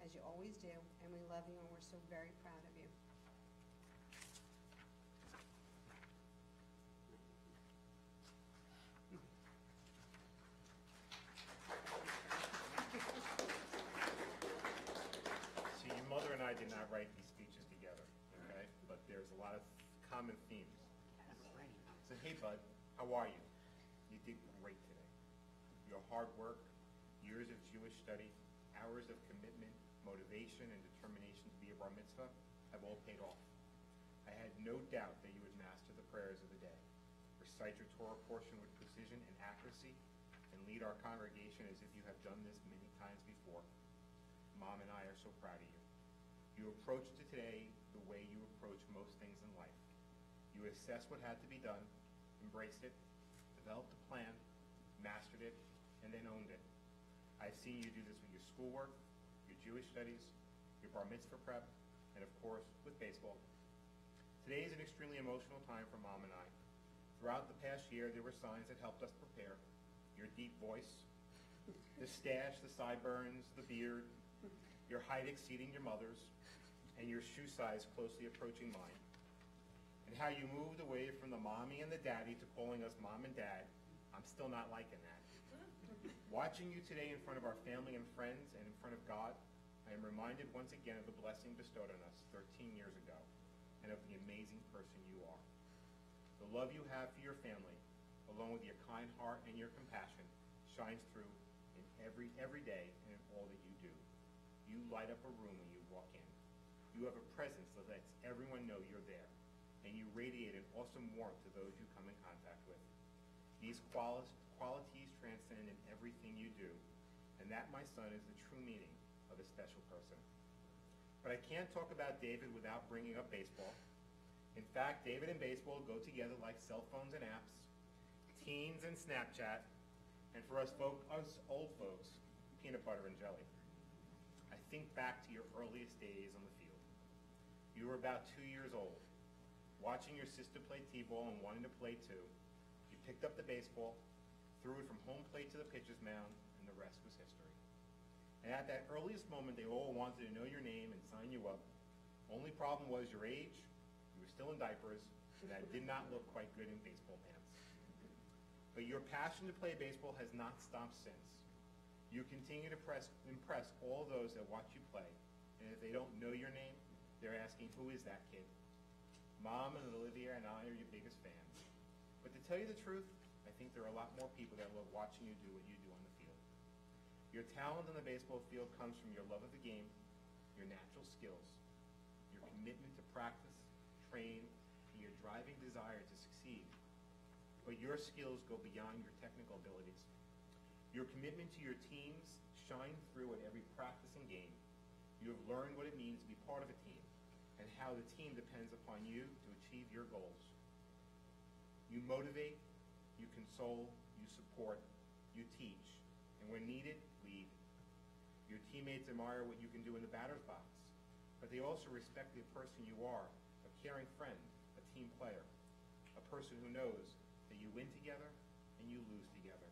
Speaker 9: as you always do, and we love you, and we're so very proud of you.
Speaker 3: See, your mother and I did not write these speeches together, okay? But there's a lot of common themes. So, hey, bud, how are you? You did great today. Your hard work, years of Jewish study, hours of commitment, motivation, and determination to be a bar mitzvah have all paid off. I had no doubt that you would master the prayers of the day, recite your Torah portion with precision and accuracy, and lead our congregation as if you have done this many times before. Mom and I are so proud of you. You approached it today the way you approach most things in life. You assessed what had to be done, embraced it, developed a plan, mastered it, and then owned it. I've seen you do this with your schoolwork, your Jewish studies, your bar mitzvah prep, and of course, with baseball. Today is an extremely emotional time for Mom and I. Throughout the past year, there were signs that helped us prepare. Your deep voice, the stash, the sideburns, the beard, your height exceeding your mother's, and your shoe size closely approaching mine. And how you moved away from the mommy and the daddy to calling us mom and dad. I'm still not liking that. Watching you today in front of our family and friends and in front of God, I am reminded once again of the blessing bestowed on us 13 years ago and of the amazing person you are. The love you have for your family, along with your kind heart and your compassion, shines through in every day and in all that you do. You light up a room when you walk in. You have a presence that lets everyone know you're there, and you radiate an awesome warmth to those you come in contact with. These qualities transcend in everything you do, and that, my son, is the true meaning of a special person. But I can't talk about David without bringing up baseball. In fact, David and baseball go together like cell phones and apps, teens and Snapchat, and for us old folks, peanut butter and jelly. I think back to your earliest days on the field. You were about 2 years old, watching your sister play t-ball and wanting to play too. You picked up the baseball, threw it from home plate to the pitcher's mound, and the rest was history. And at that earliest moment, they all wanted to know your name and sign you up. Only problem was your age, you were still in diapers, and that did not look quite good in baseball pants. But your passion to play baseball has not stopped since. You continue to impress all those that watch you play, and if they don't know your name, they're asking, who is that kid? Mom and Olivia and I are your biggest fans. But to tell you the truth, I think there are a lot more people that love watching you do what you do on the field. Your talent on the baseball field comes from your love of the game, your natural skills, your commitment to practice, train, and your driving desire to succeed. But your skills go beyond your technical abilities. Your commitment to your teams shine through at every practice and game. You have learned what it means to be part of a team and how the team depends upon you to achieve your goals. You motivate, you console, you support, you teach, and when needed, lead. Your teammates admire what you can do in the batter's box, but they also respect the person you are, a caring friend, a team player, a person who knows that you win together and you lose together.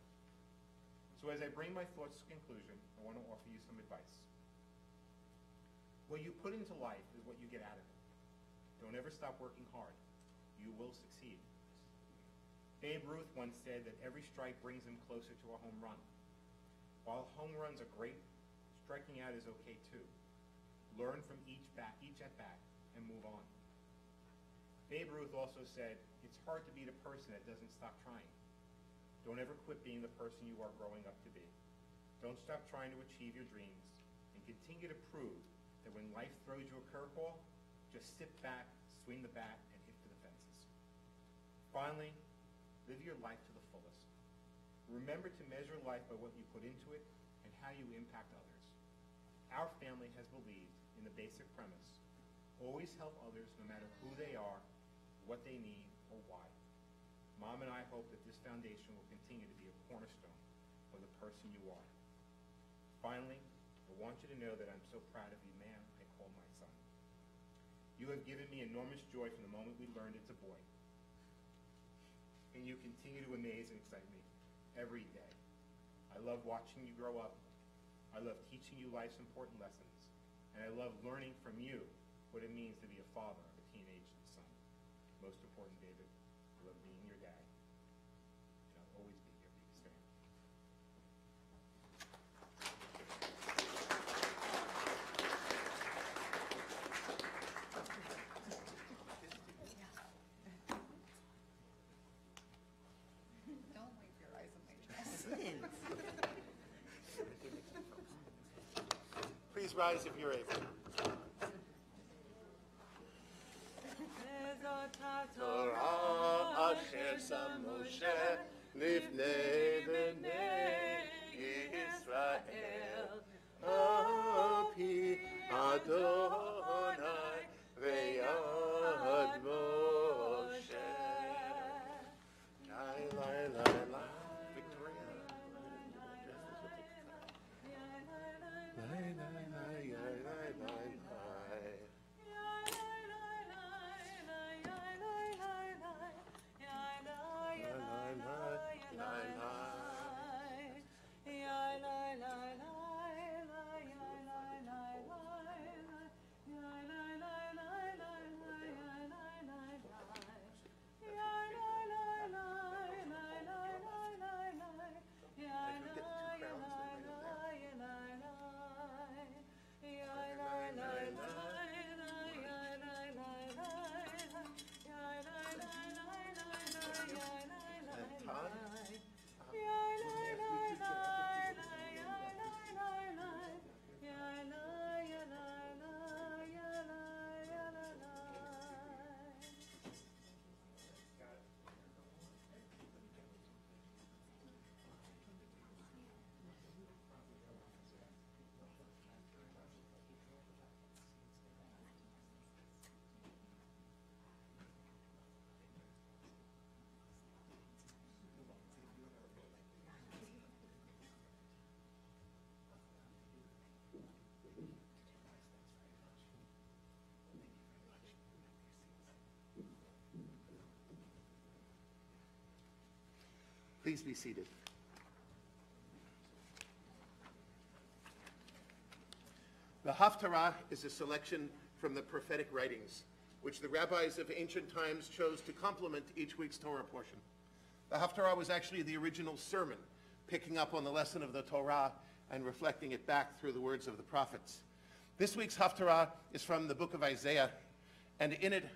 Speaker 3: So as I bring my thoughts to conclusion, I want to offer you some advice. What you put into life is what you get out of it. Don't ever stop working hard. You will succeed. Babe Ruth once said that every strike brings him closer to a home run. While home runs are great, striking out is okay too. Learn from each at-bat, and move on. Babe Ruth also said, it's hard to be the person that doesn't stop trying. Don't ever quit being the person you are growing up to be. Don't stop trying to achieve your dreams, and continue to prove that when life throws you a curveball, just sit back, swing the bat, and hit for the fences. Finally, live your life to the fullest. Remember to measure life by what you put into it and how you impact others. Our family has believed in the basic premise: always help others no matter who they are, what they need, or why. Mom and I hope that this foundation will continue to be a cornerstone of the person you are. Finally, I want you to know that I'm so proud of you, man I call my son. You have given me enormous joy from the moment we learned it's a boy. And you continue to amaze and excite me every day. I love watching you grow up. I love teaching you life's important lessons. And I love learning from you what it means to be a father of a teenage son. Most important, David, I love being your dad. And I'll always be your biggest fan.
Speaker 9: Don't wave your eyes on my dress.
Speaker 1: Please rise if you're able. Torah asher sam Moshe lifnei bnei Yisrael al pi Adonai ve'yad Moshe. Lai, lai, lai, lai. Victoria. Lai, lai, lai, lai, lai, lai, lai. Please be seated. The Haftarah is a selection from the prophetic writings, which the rabbis of ancient times chose to complement each week's Torah portion. The Haftarah was actually the original sermon, picking up on the lesson of the Torah and reflecting it back through the words of the prophets. This week's Haftarah is from the book of Isaiah, and in it,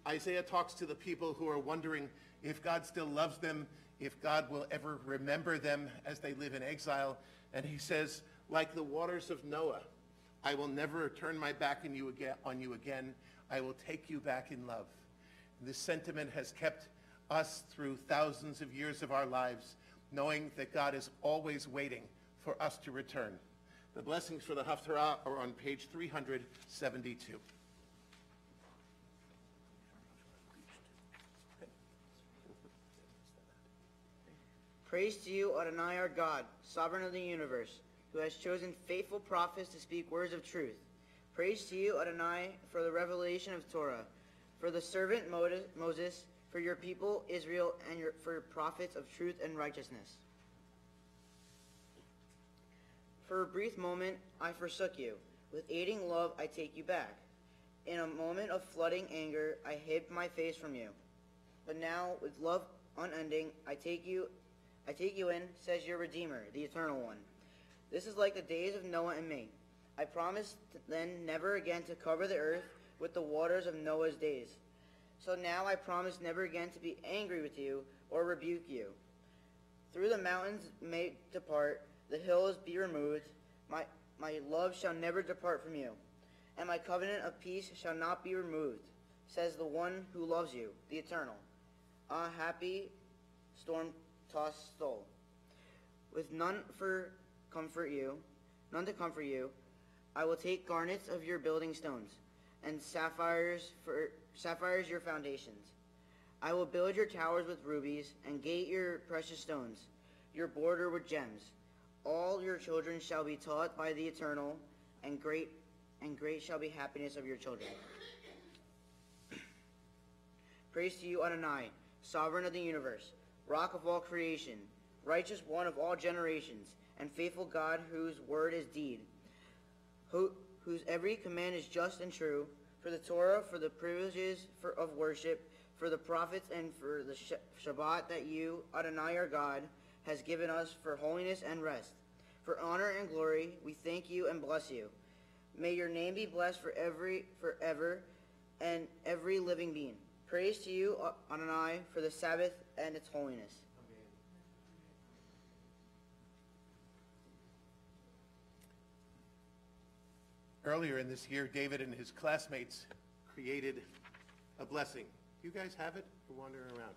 Speaker 1: Isaiah talks to the people who are wondering if God still loves them, if God will ever remember them as they live in exile. And he says, like the waters of Noah, I will never turn my back on you again. I will take you back in love. And this sentiment has kept us through thousands of years of our lives, knowing that God is always waiting for us to return. The blessings for the Haftarah are on page 372.
Speaker 5: Praise to you, Adonai our God, sovereign of the universe. who has chosen faithful prophets to speak words of truth. Praise to you, Adonai, for the revelation of Torah, for the servant Moses, for your people Israel, and for your prophets of truth and righteousness. For a brief moment I forsook you. With aiding love I take you back. In a moment of flooding anger I hid my face from you. But now, with love unending, I take you in, says your Redeemer, the Eternal One. This is like the days of Noah and me. I promised then never again to cover the earth with the waters of Noah's days. So now I promise never again to be angry with you or rebuke you. Through the mountains may depart, the hills be removed, my love shall never depart from you, and my covenant of peace shall not be removed, says the one who loves you, the Eternal. Ah, happy storm-tossed soul, with none to comfort you, I will take garnets of your building stones, and sapphires your foundations. I will build your towers with rubies, and gate your precious stones, your border with gems. All your children shall be taught by the Eternal, and great shall be happiness of your children. Praise to you, Adonai, sovereign of the universe, rock of all creation, righteous one of all generations, and faithful God whose word is deed, whose every command is just and true, for the Torah, for the privileges of worship, for the prophets, and for the Shabbat that you, Adonai our God, has given us for holiness and rest. For honor and glory, we thank you and bless you. May your name be blessed forever, and every living being. Praise to you, Adonai, for the Sabbath and its holiness.
Speaker 1: Earlier in this year, David and his classmates created a blessing. You guys have it? You're wandering around.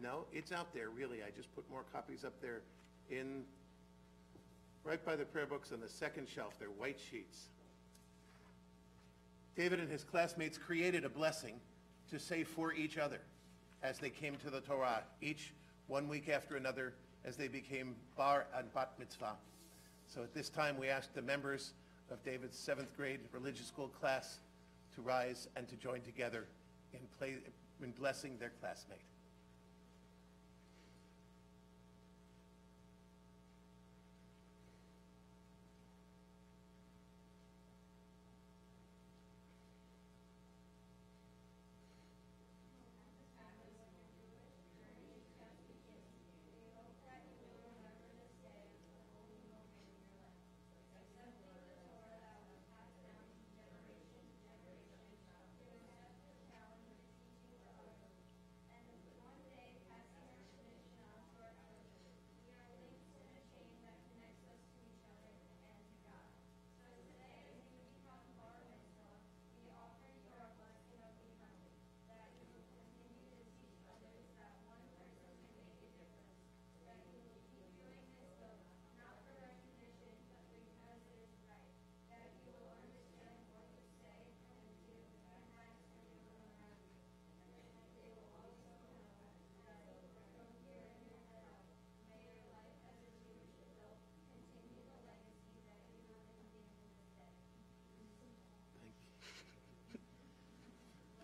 Speaker 1: No, it's out there, really. I just put more copies up there right by the prayer books on the second shelf. They're white sheets. David and his classmates created a blessing to say for each other as they came to the Torah, each 1 week after another as they became bar and bat mitzvah. So at this time, we asked the members of David's 7th grade religious school class to rise and to join together in blessing their classmate.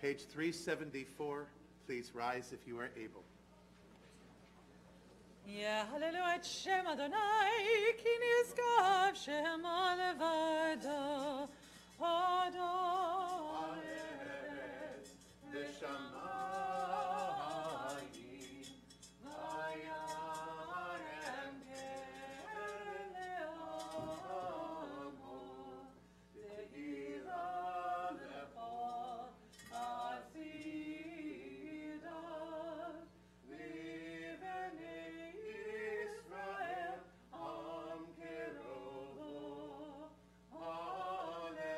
Speaker 1: Page 374, please rise if you are able.
Speaker 4: Hallelujah, et Shem Adonai, ki nizkav Shema levado, Adonai v'shamayim, v'yarem kele'amo, tehila lecho, asidav, v'bnei Israel, am kerovo. Hallelujah.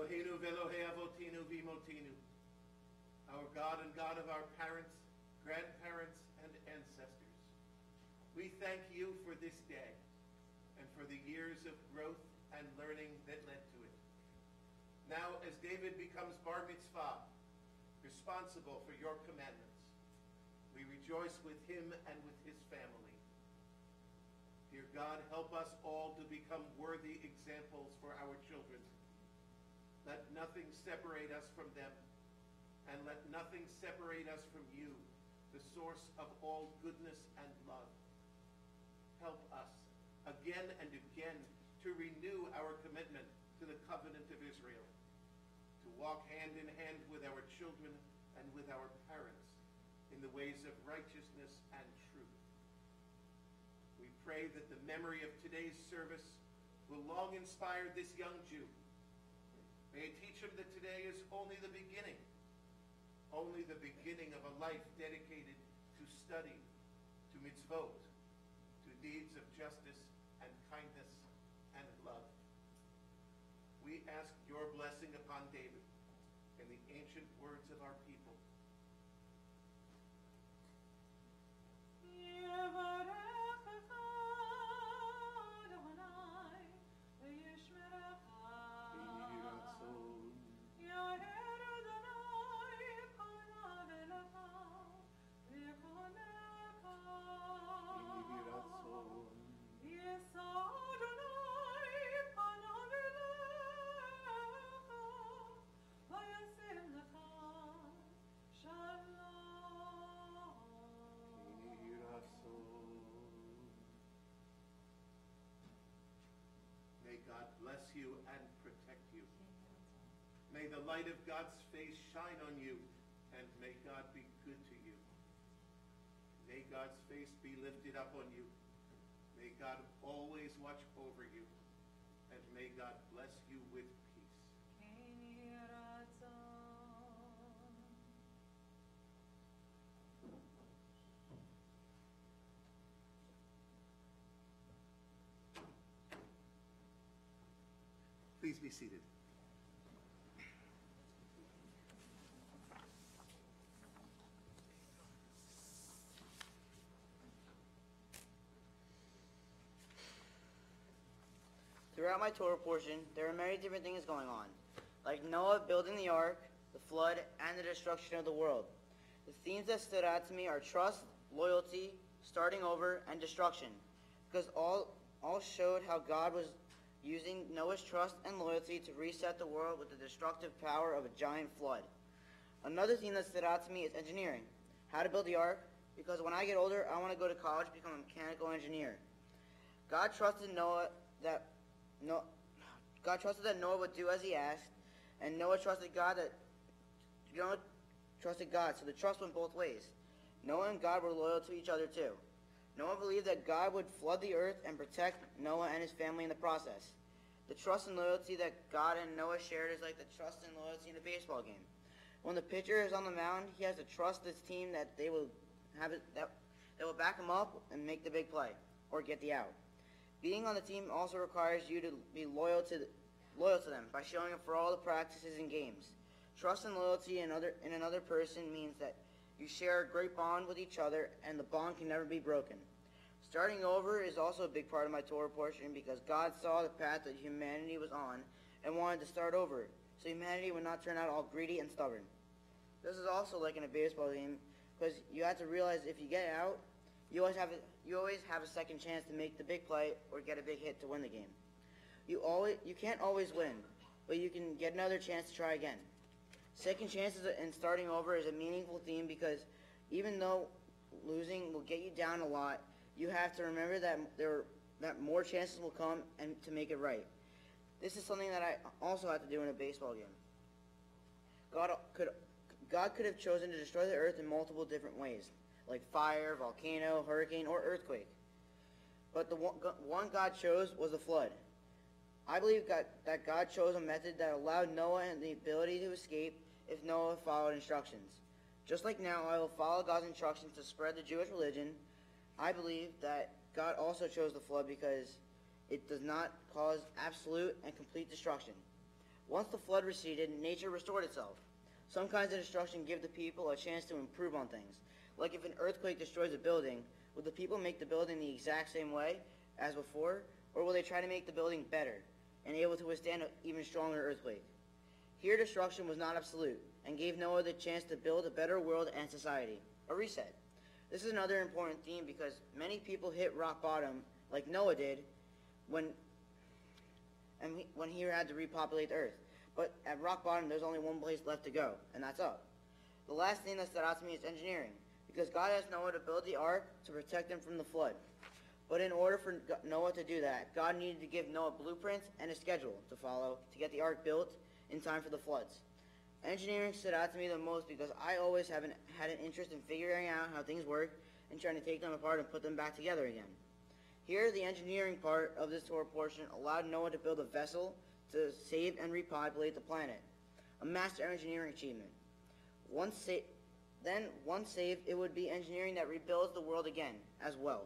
Speaker 1: Eloheinu ve'Elohei avotinu v'imotinu, our God and God of our parents, grandparents, and ancestors. We thank you for this day and for the years of growth and learning that led to it. Now, as David becomes bar mitzvah, responsible for your commandments, we rejoice with him and with his family. Dear God, help us all to become worthy examples for our children. Let nothing separate us from them, and let nothing separate us from you, the source of all goodness and love. Help us again and again to renew our commitment to the covenant of Israel, to walk hand in hand with our children and with our parents in the ways of righteousness and truth. We pray that the memory of today's service will long inspire this young Jew. May it teach him that today is only the beginning of a life dedicated to study, to mitzvot, to deeds of justice and kindness and love. We ask your blessing upon David and the ancient words of our people. May God bless you and protect you. May the light of God's face shine on you, and may God be good to you. May God's face be lifted up on you. May God always watch over you, and may God bless you with peace. Please be seated.
Speaker 5: Throughout my Torah portion, there are many different things going on, like Noah building the ark, the flood, and the destruction of the world. The themes that stood out to me are trust, loyalty, starting over, and destruction, because all showed how God was using Noah's trust and loyalty to reset the world with the destructive power of a giant flood. Another theme that stood out to me is engineering, how to build the ark, because when I get older, I want to go to college to become a mechanical engineer. God trusted that Noah would do as he asked, and Noah trusted God, so the trust went both ways. Noah and God were loyal to each other too. Noah believed that God would flood the earth and protect Noah and his family in the process. The trust and loyalty that God and Noah shared is like the trust and loyalty in a baseball game. When the pitcher is on the mound, he has to trust his team that they will back him up and make the big play or get the out. Being on the team also requires you to be loyal to them by showing up for all the practices and games. Trust and loyalty in another person means that you share a great bond with each other, and the bond can never be broken. Starting over is also a big part of my Torah portion because God saw the path that humanity was on and wanted to start over, so humanity would not turn out all greedy and stubborn. This is also like in a baseball game because you have to realize if you get out, you always have a second chance to make the big play or get a big hit to win the game. You can't always win, but you can get another chance to try again. Second chances and starting over is a meaningful theme because even though losing will get you down a lot, you have to remember that more chances will come and to make it right. This is something that I also have to do in a baseball game. God could have chosen to destroy the earth in multiple different ways, like fire, volcano, hurricane, or earthquake. But the one God chose was the flood. I believe that God chose a method that allowed Noah the ability to escape if Noah followed instructions. Just like now I will follow God's instructions to spread the Jewish religion, I believe that God also chose the flood because it does not cause absolute and complete destruction. Once the flood receded, nature restored itself. Some kinds of destruction give the people a chance to improve on things. Like if an earthquake destroys a building, will the people make the building the exact same way as before, or will they try to make the building better and able to withstand an even stronger earthquake? Here destruction was not absolute and gave Noah the chance to build a better world and society, a reset. This is another important theme because many people hit rock bottom like Noah did when he had to repopulate the earth. But at rock bottom, there's only one place left to go, and that's up. The last thing that stood out to me is engineering, because God asked Noah to build the ark to protect him from the flood. But in order for Noah to do that, God needed to give Noah blueprints and a schedule to follow to get the ark built in time for the floods. Engineering stood out to me the most because I always had an interest in figuring out how things work and trying to take them apart and put them back together again. Here, the engineering part of this Torah portion allowed Noah to build a vessel to save and repopulate the planet, a master engineering achievement. Once saved, it would be engineering that rebuilds the world again as well.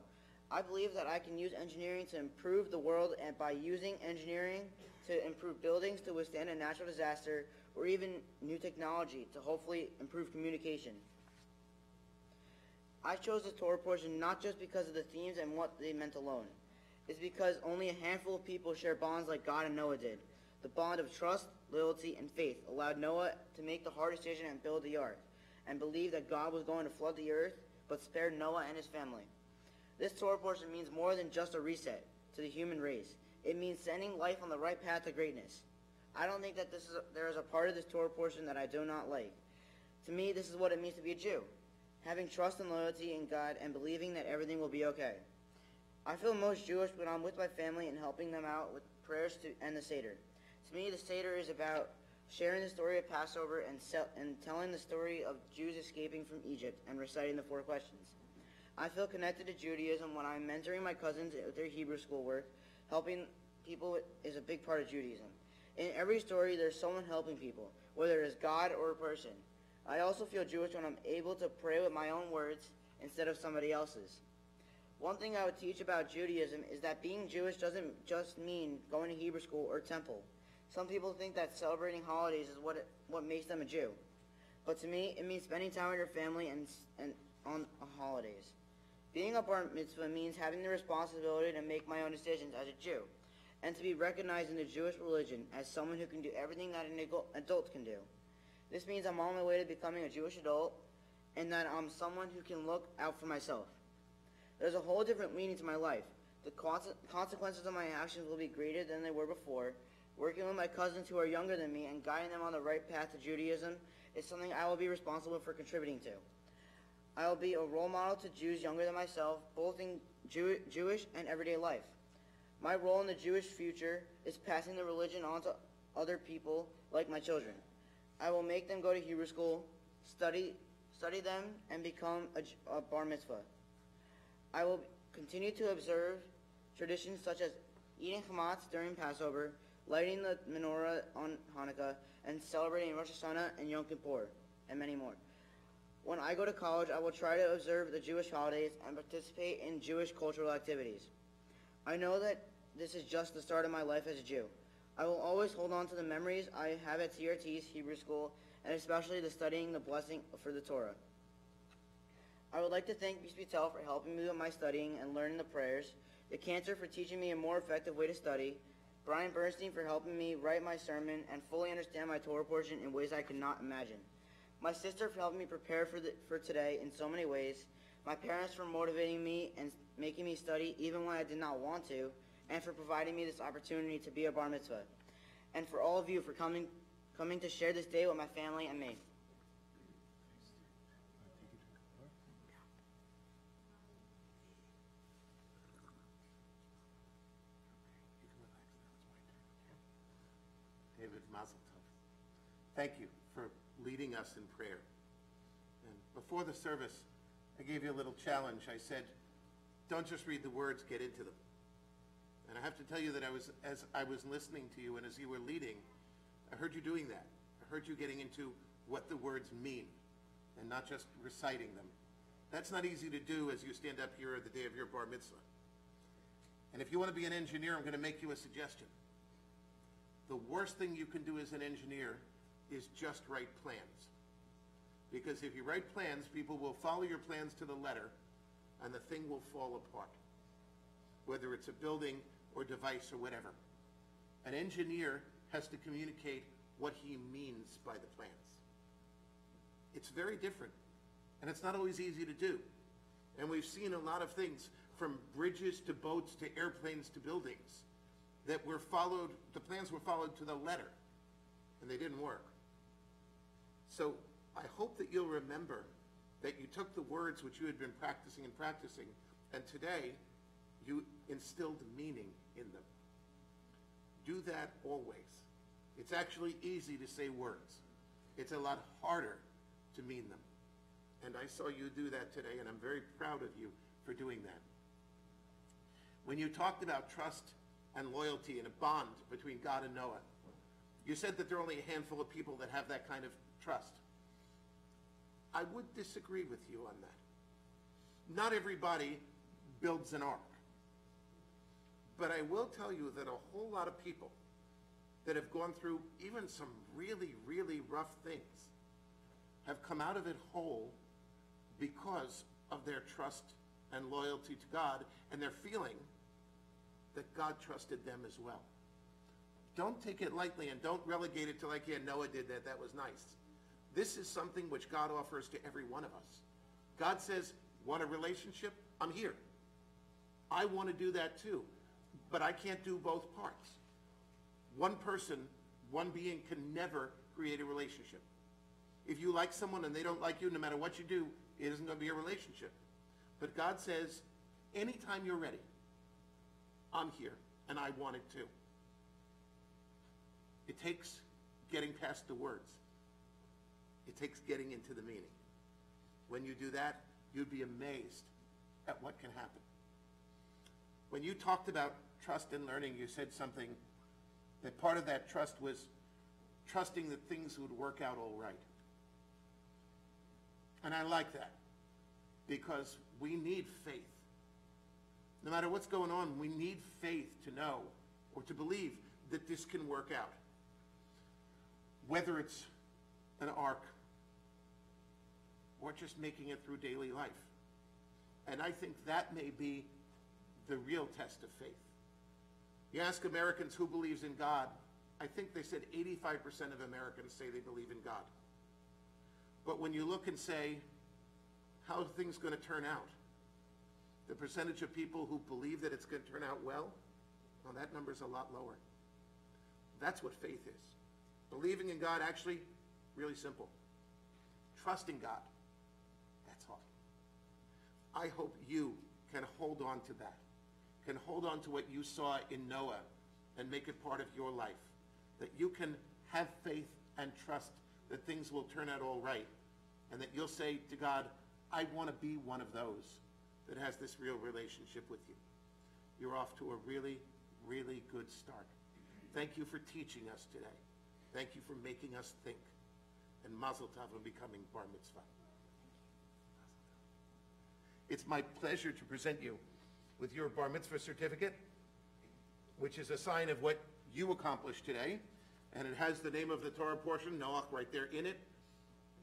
Speaker 5: I believe that I can use engineering to improve the world, and by using engineering to improve buildings to withstand a natural disaster or even new technology to hopefully improve communication. I chose this Torah portion not just because of the themes and what they meant alone. It's because only a handful of people share bonds like God and Noah did. The bond of trust, loyalty, and faith allowed Noah to make the hard decision and build the ark, and believe that God was going to flood the earth, but spared Noah and his family. This Torah portion means more than just a reset to the human race. It means sending life on the right path to greatness. I don't think that there is a part of this Torah portion that I do not like. To me, this is what it means to be a Jew, having trust and loyalty in God and believing that everything will be okay. I feel most Jewish when I'm with my family and helping them out with prayers and the Seder. To me, the Seder is about sharing the story of Passover and telling the story of Jews escaping from Egypt and reciting the 4 questions. I feel connected to Judaism when I'm mentoring my cousins with their Hebrew schoolwork. Helping people is a big part of Judaism. In every story, there's someone helping people, whether it is God or a person. I also feel Jewish when I'm able to pray with my own words instead of somebody else's. One thing I would teach about Judaism is that being Jewish doesn't just mean going to Hebrew school or temple. Some people think that celebrating holidays is what makes them a Jew. But to me, it means spending time with your family and on holidays. Being a bar mitzvah means having the responsibility to make my own decisions as a Jew, and to be recognized in the Jewish religion as someone who can do everything that an adult can do. This means I'm on my way to becoming a Jewish adult, and that I'm someone who can look out for myself. There's a whole different meaning to my life. The consequences of my actions will be greater than they were before. Working with my cousins who are younger than me and guiding them on the right path to Judaism is something I will be responsible for contributing to. I will be a role model to Jews younger than myself, both in Jewish and everyday life. My role in the Jewish future is passing the religion on to other people like my children. I will make them go to Hebrew school, study them, and become a bar mitzvah. I will continue to observe traditions such as eating chametz during Passover, lighting the menorah on Hanukkah, and celebrating Rosh Hashanah and Yom Kippur, and many more. When I go to college, I will try to observe the Jewish holidays and participate in Jewish cultural activities. I know that this is just the start of my life as a Jew. I will always hold on to the memories I have at TRT's Hebrew school, and especially the studying the blessing for the Torah. I would like to thank Bishop Tel for helping me with my studying and learning the prayers, the Cantor for teaching me a more effective way to study, Brian Bernstein for helping me write my sermon and fully understand my Torah portion in ways I could not imagine, my sister for helping me prepare for today in so many ways, my parents for motivating me and making me study even when I did not want to, and for providing me this opportunity to be a bar mitzvah, and for all of you for coming to share this day with my family and me.
Speaker 1: David, Mazel Tov. Thank you for leading us in prayer. And before the service, I gave you a little challenge. I said, don't just read the words, get into them. And I have to tell you that as I was listening to you and as you were leading, I heard you doing that. I heard you getting into what the words mean and not just reciting them. That's not easy to do as you stand up here the day of your bar mitzvah. And if you want to be an engineer, I'm going to make you a suggestion. the worst thing you can do as an engineer is just write plans. Because if you write plans, people will follow your plans to the letter, and the thing will fall apart, whether it's a building or device or whatever. An engineer has to communicate what he means by the plans. It's very different, and it's not always easy to do. And we've seen a lot of things, from bridges to boats to airplanes to buildings, that were followed, the plans were followed to the letter, and they didn't work. So I hope that you'll remember that you took the words which you had been practicing, and today you instilled meaning in them. Do that always. It's actually easy to say words. It's a lot harder to mean them. And I saw you do that today, and I'm very proud of you for doing that. When you talked about trust and loyalty and a bond between God and Noah, you said that there are only a handful of people that have that kind of trust. I would disagree with you on that. Not everybody builds an ark. But I will tell you that a whole lot of people that have gone through even some really, really rough things have come out of it whole because of their trust and loyalty to God, and their feeling that God trusted them as well. Don't take it lightly, and don't relegate it to like, yeah, Noah did that, that was nice. This is something which God offers to every one of us. God says, want a relationship? I'm here. I want to do that too, but I can't do both parts. One person, one being can never create a relationship. If you like someone and they don't like you, no matter what you do, it isn't going to be a relationship. But God says, anytime you're ready, I'm here, and I want it too. It takes getting past the words. It takes getting into the meaning. When you do that, you'd be amazed at what can happen. When you talked about trust and learning, you said something that part of that trust was trusting that things would work out all right. And I like that, because we need faith. No matter what's going on, we need faith to know or to believe that this can work out. Whether it's an ark or just making it through daily life. And I think that may be the real test of faith. You ask Americans who believes in God, I think they said 85% of Americans say they believe in God. But when you look and say, how are things going to turn out? The percentage of people who believe that it's going to turn out well, that number's a lot lower. That's what faith is. Believing in God, actually, really simple. Trusting God, that's hard. I hope you can hold on to that, can hold on to what you saw in Noah and make it part of your life, that you can have faith and trust that things will turn out all right, and that you'll say to God, I want to be one of those that has this real relationship with you. You're off to a really, really good start. Thank you for teaching us today. Thank you for making us think. And Mazel Tov on becoming Bar Mitzvah. It's my pleasure to present you with your Bar Mitzvah certificate, which is a sign of what you accomplished today. And it has the name of the Torah portion, Noach, right there in it.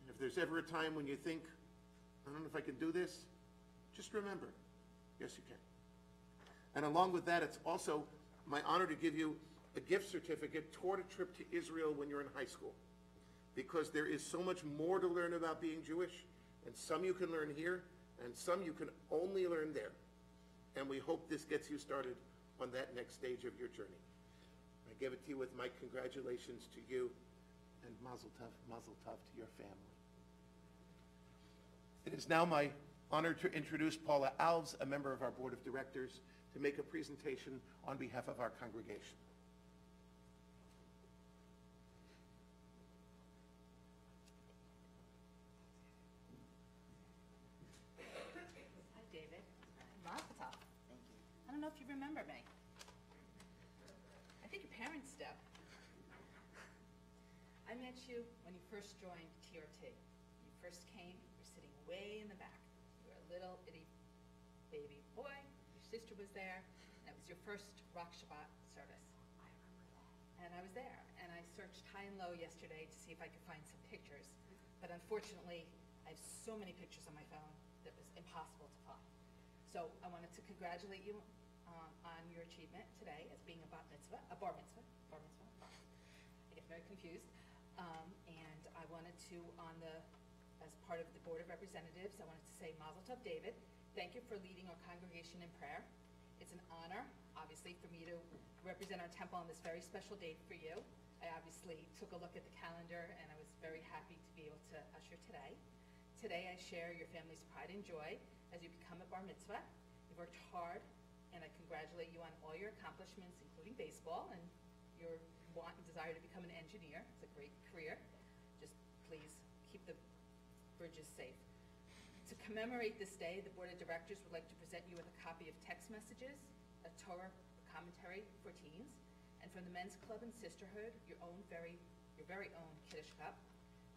Speaker 1: If there's ever a time when you think, I don't know if I can do this, just remember, yes you can. And along with that, it's also my honor to give you a gift certificate toward a trip to Israel when you're in high school. Because there is so much more to learn about being Jewish, and some you can learn here, and some you can only learn there. And we hope this gets you started on that next stage of your journey. I give it to you with my congratulations to you, and Mazel Tov to your family. It is now my honor to introduce Paula Alves, a member of our board of directors, to make a presentation on behalf of our congregation.
Speaker 10: Hi, David. Mazel tov. Thank you. I don't know if you remember me. I think your parents do. I met you when you first joined TRT. When you first came, you were sitting way in the back. You were a little itty baby boy. Your sister was there. And it was your first Rosh Shabbat service. I remember that. And and I was there. And I searched high and low yesterday to see if I could find some pictures. But unfortunately, I have so many pictures on my phone that was impossible to find. So I wanted to congratulate you on your achievement today as being a bar mitzvah. I get very confused. And I wanted to, as part of the Board of Representatives, I wanted to say Mazel Tov, David. Thank you for leading our congregation in prayer. It's an honor, obviously, for me to represent our temple on this very special date for you. I obviously took a look at the calendar, and I was very happy to be able to usher today. Today, I share your family's pride and joy as you become a bar mitzvah. You've worked hard, and I congratulate you on all your accomplishments, including baseball, and your want and desire to become an engineer. It's a great career. Just please keep the bridges safe. To commemorate this day, the Board of Directors would like to present you with a copy of text messages, a Torah commentary for teens, and from the Men's Club and Sisterhood, your very own Kiddush cup.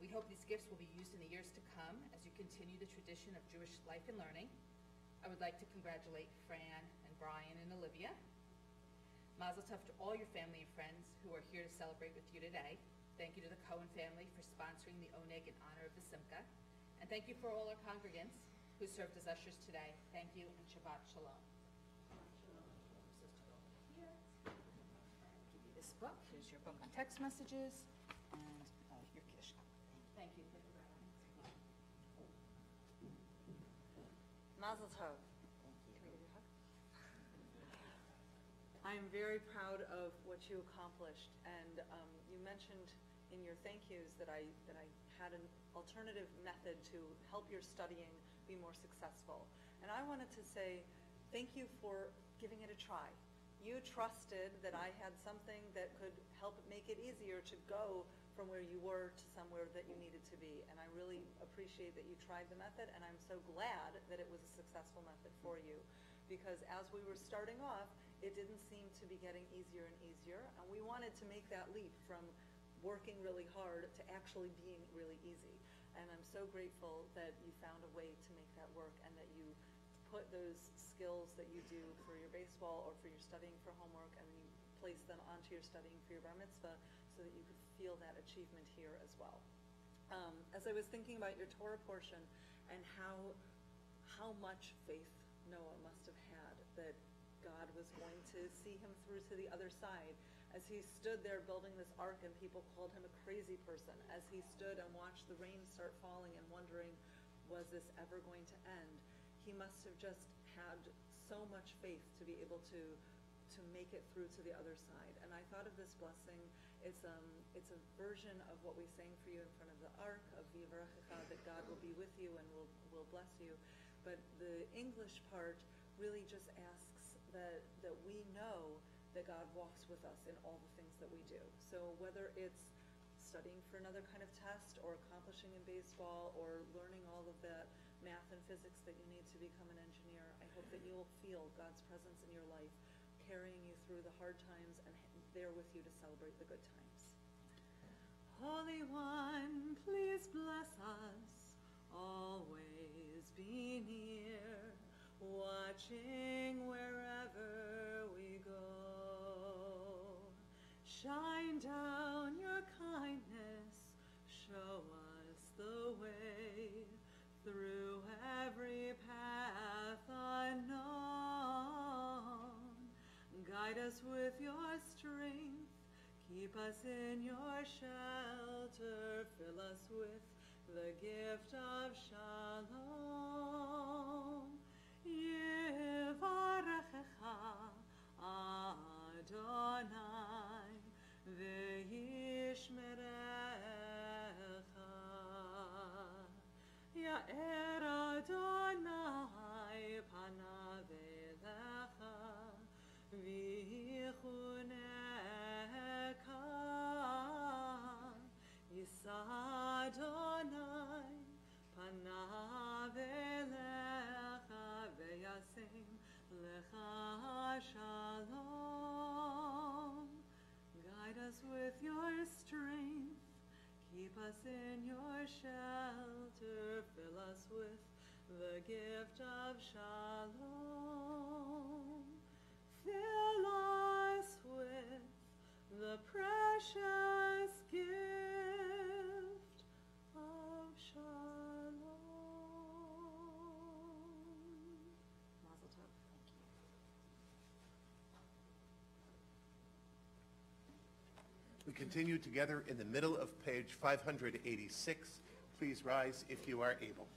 Speaker 10: We hope these gifts will be used in the years to come as you continue the tradition of Jewish life and learning. I would like to congratulate Fran and Brian and Olivia. Mazel Tov to all your family and friends who are here to celebrate with you today. Thank you to the Cohen family for sponsoring the Oneg in honor of the Simcha. And thank you for all our congregants who served as ushers today. Thank you and Shabbat Shalom. Give you this book. Here's your book on text messages and your Kiddush. Thank you.
Speaker 4: Mazel Tov. I am very proud of what you accomplished, and you mentioned in your thank yous that I had an alternative method to help your studying be more successful. And I wanted to say thank you for giving it a try. You trusted that I had something that could help make it easier to go from where you were to somewhere that you needed to be. And I really appreciate that you tried the method, and I'm so glad that it was a successful method for you. Because as we were starting off, it didn't seem to be getting easier and easier, and we wanted to make that leap from working really hard to actually being really easy. And I'm so grateful that you found a way to make that work, and that you put those skills that you do for your baseball or for your studying for homework, and then you place them onto your studying for your bar mitzvah so that you could feel that achievement here as well. As I was thinking about your Torah portion and how much faith Noah must have had that God was going to see him through to the other side, as he stood there building this ark and people called him a crazy person, as he stood and watched the rain start falling and wondering, was this ever going to end? He must have just had so much faith to be able to make it through to the other side. And I thought of this blessing. It's a version of what we sang for you in front of the ark of V'yivarechecha, that God will be with you and will bless you. But the English part really just asks that we know that God walks with us in all the things that we do. So whether it's studying for another kind of test, or accomplishing in baseball, or learning all of that math and physics that you need to become an engineer, I hope that you'll feel God's presence in your life, carrying you through the hard times and there with you to celebrate the good times. Holy One, please bless us, always be near, watching wherever we go. Shine down your kindness, show us the way, through every path unknown. Guide us with your strength, keep us in your shelter, fill us with the gift of shalom. Yivarechecha Adonai ve'yishmerecha. Ya'er Adonai panav elecha v'yichuneka. Yisa Adonai panav elecha ve'yasem lecha shalom. Guide us with your strength, keep us in your shelter, fill us with the gift of shalom. Fill us with the precious gift of Shalom. Mazel tov.
Speaker 1: We continue together in the middle of page 586. Please rise if you are able.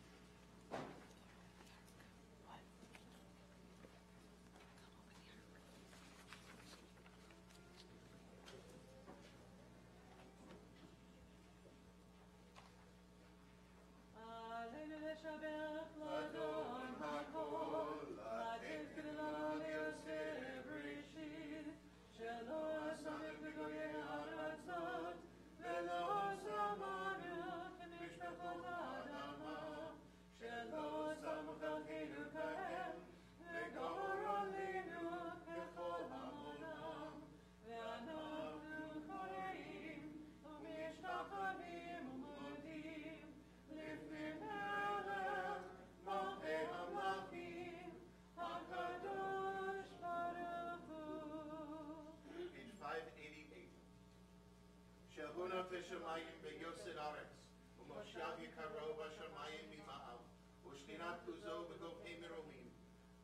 Speaker 2: Shamayim beyosid aretz, u'moshav yikaro b'shamayim mima'al, u'shninat uzo b'gofei meromim,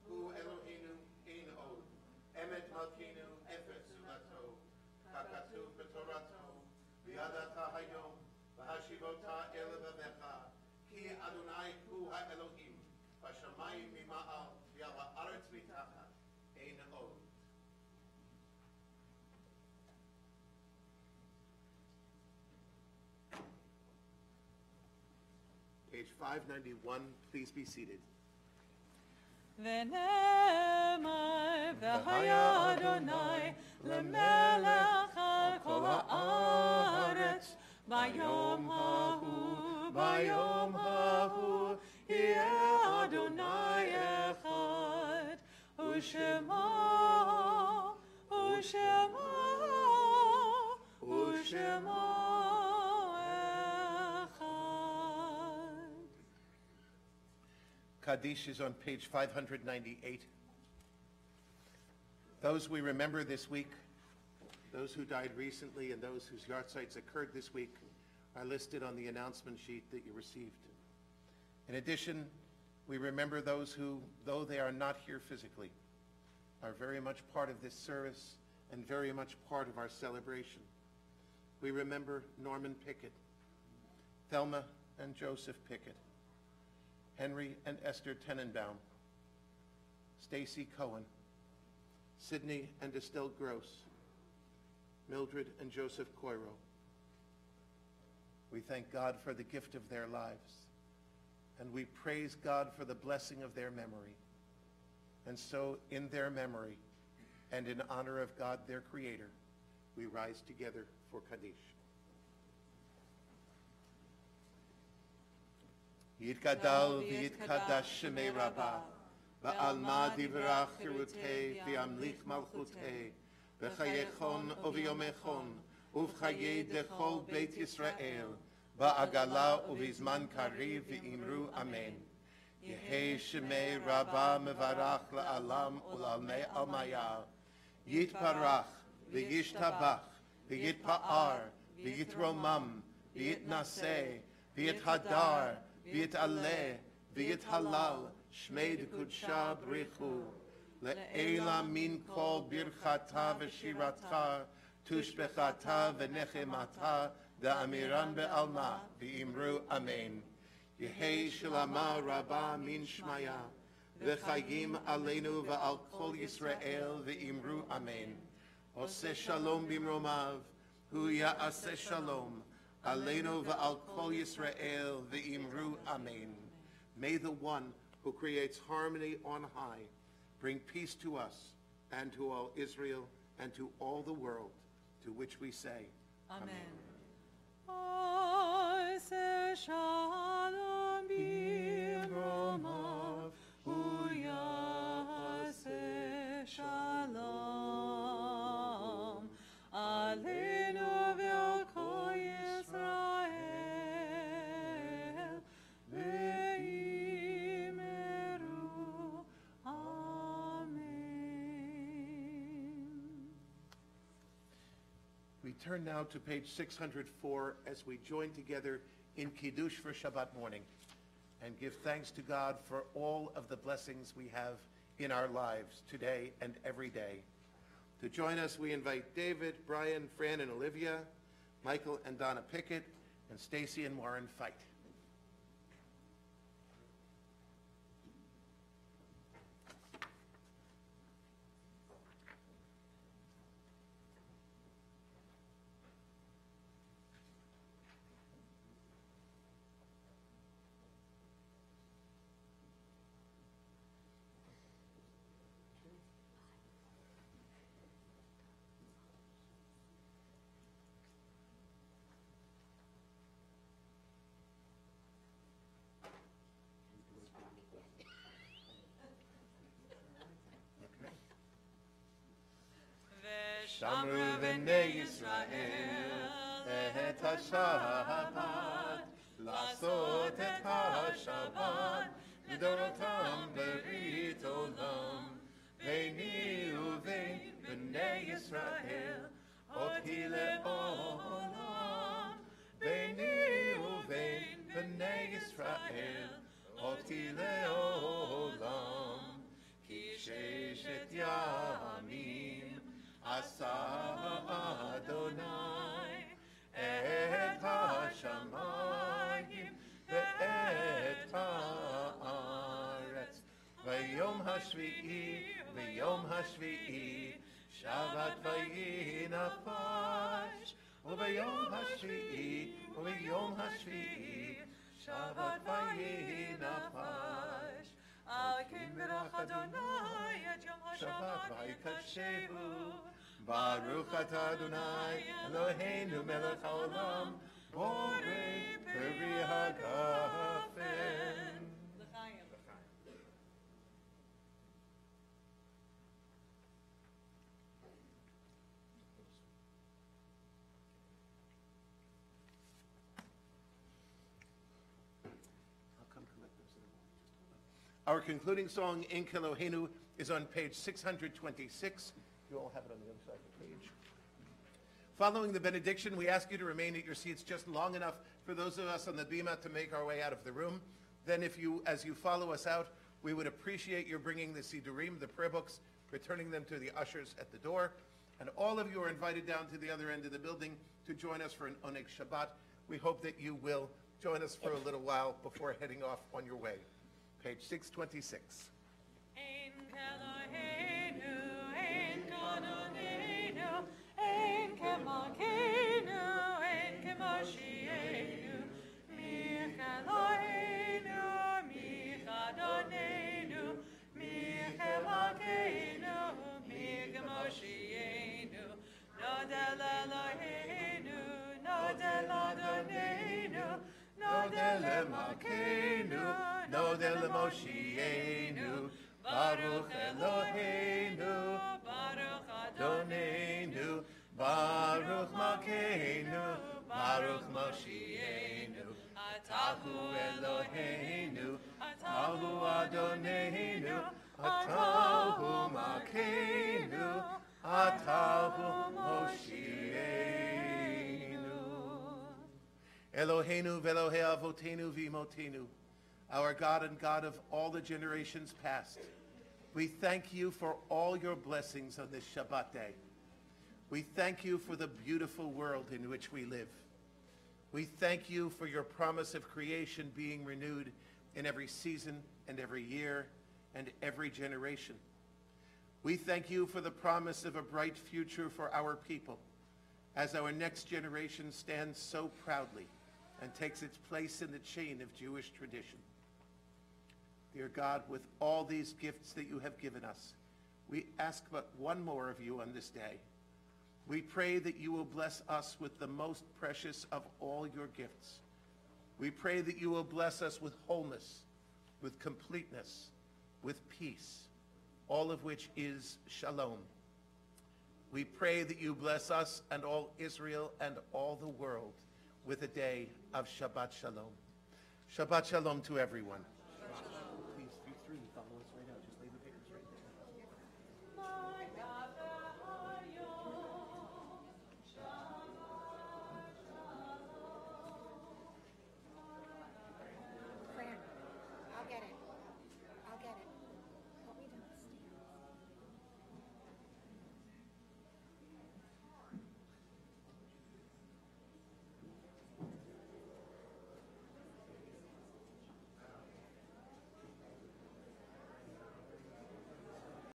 Speaker 2: hu Eloheinu ein od, emet malkeinu efes ulato, kakatu b'torato, v'yadata hayom, v'hashivota el bavecha, ki Adonai hu ha'Elohim, b'shamayim mima'al, v'yal ha'aretz mitachat, ein od.
Speaker 1: Page 591, please be seated.
Speaker 4: V'nemar v'haya Adonai l'melech al kol ha'aretz bayom hahu yeh Adonai echad u'shema
Speaker 1: Kaddish is on page 598. Those we remember this week, those who died recently, and those whose yahrzeits occurred this week are listed on the announcement sheet that you received. In addition, we remember those who, though they are not here physically, are very much part of this service and very much part of our celebration. We remember Norman Pickett, Thelma and Joseph Pickett, Henry and Esther Tenenbaum, Stacy Cohen, Sidney and Estelle Gross, Mildred and Joseph Coiro. We thank God for the gift of their lives, and we praise God for the blessing of their memory. And so, in their memory, and in honor of God, their Creator, we rise together for Kaddish. Yitgadal v'yitkadash shemei Rabbah, v'alma divrach chirutei v'yamlich malchutei, v'chayechon u'v'yomechon, u'v'chayei dechol Beit Yisrael, ba'agala u'v'zman kariv v'imru amen. Yehei shemei Rabbah mevarach la'alam u'lalmei almayah, yitparach v'yishtabach v'yitpa'ar v'yitromam v'yitnaseh v'yithadar v'yitaleh v'yithalal shmei d'kudsha brichu le'ela min kol birchata v'shirata tushbechata v'nechemata da'amiran be'alma v'imru amen. Yehei shalama rabba min shmaya v'chayim aleinu v'al kol Yisrael v'imru amen. Oseh shalom bimromav hu ya'aseh shalom aleinu v'al kol Yisrael v'imru amen. May the one who creates harmony on high bring peace to us and to all Israel and to all the world, to which we say,
Speaker 4: Amen. Oseh shalom bimromav hu ya'aseh shalom aleinu v'al kol Yisrael v'yimeru amen.
Speaker 1: turn now to page 604 as we join together in Kiddush for Shabbat morning and give thanks to God for all of the blessings we have in our lives today and every day. To join us, we invite David, Brian, Fran, and Olivia, Michael and Donna Pickett, and Stacy and Warren Fight.
Speaker 4: Shamru b'nei Yisrael et ha-Shabbat, לעשות את השבת לדורותם ברית עולם. ביני ובין בני ישראל אותי לעולם. ביני ובין בני ישראל אותי לעולם. כי ששת ימים עשה אדוני את השמיים ואת הארץ. ביום השביעי שבת ויהי נפש. וביום השביעי שבת ויהי נפש. על כן ברך אדוני את יום השבת ויקדשהו. ברוך אתה אדוני אלוהינו מלך העולם בורא פרי הגפן.
Speaker 1: Our concluding song, Ein Eloheinu, is on page 626. You all have it on the other side of the page. Following the benediction, we ask you to remain at your seats just long enough for those of us on the bima to make our way out of the room. Then as you follow us out, we would appreciate your bringing the Sidurim, the prayer books, returning them to the ushers at the door. And all of you are invited down to the other end of the building to join us for an Oneg Shabbat. We hope that you will join us for a little while before heading off on your way. Page 626.
Speaker 4: Ein Eloheinu, ein Adonenu, ein Kemalkeinu, ein Kemoshienu, mich Eloheinu, mich Adonenu, mich Kemalkeinu, mich Kemoshienu, Nodel Eloheinu, Nodel Adonenu, Nodel Emalkeinu, Nodel Moshienu, Baruch Eloheinu, Baruch Adonenu, Baruch Malkeinu, Baruch Moshienu, Atahu Eloheinu, Atahu Adonenu, Atahu Malkeinu, Atahu Moshienu. Eloheinu ve'Elohei Avotenu v'Imotenu, our God and God of all the generations past, we thank you for all your blessings on this Shabbat day. We thank you for the beautiful world in which we live. We thank you for your promise of creation being renewed in every season and every year and every generation. We thank you for the promise of a bright future for our people as our next generation stands so proudly and takes its place in the chain of Jewish tradition. Dear God, with all these gifts that you have given us, we ask but one more of you on this day. We pray that you will bless us with the most precious of all your gifts. We pray that you will bless us with wholeness, with completeness, with peace, all of which is shalom. We pray that you bless us and all Israel and all the world with a day of Shabbat Shalom. Shabbat Shalom to everyone.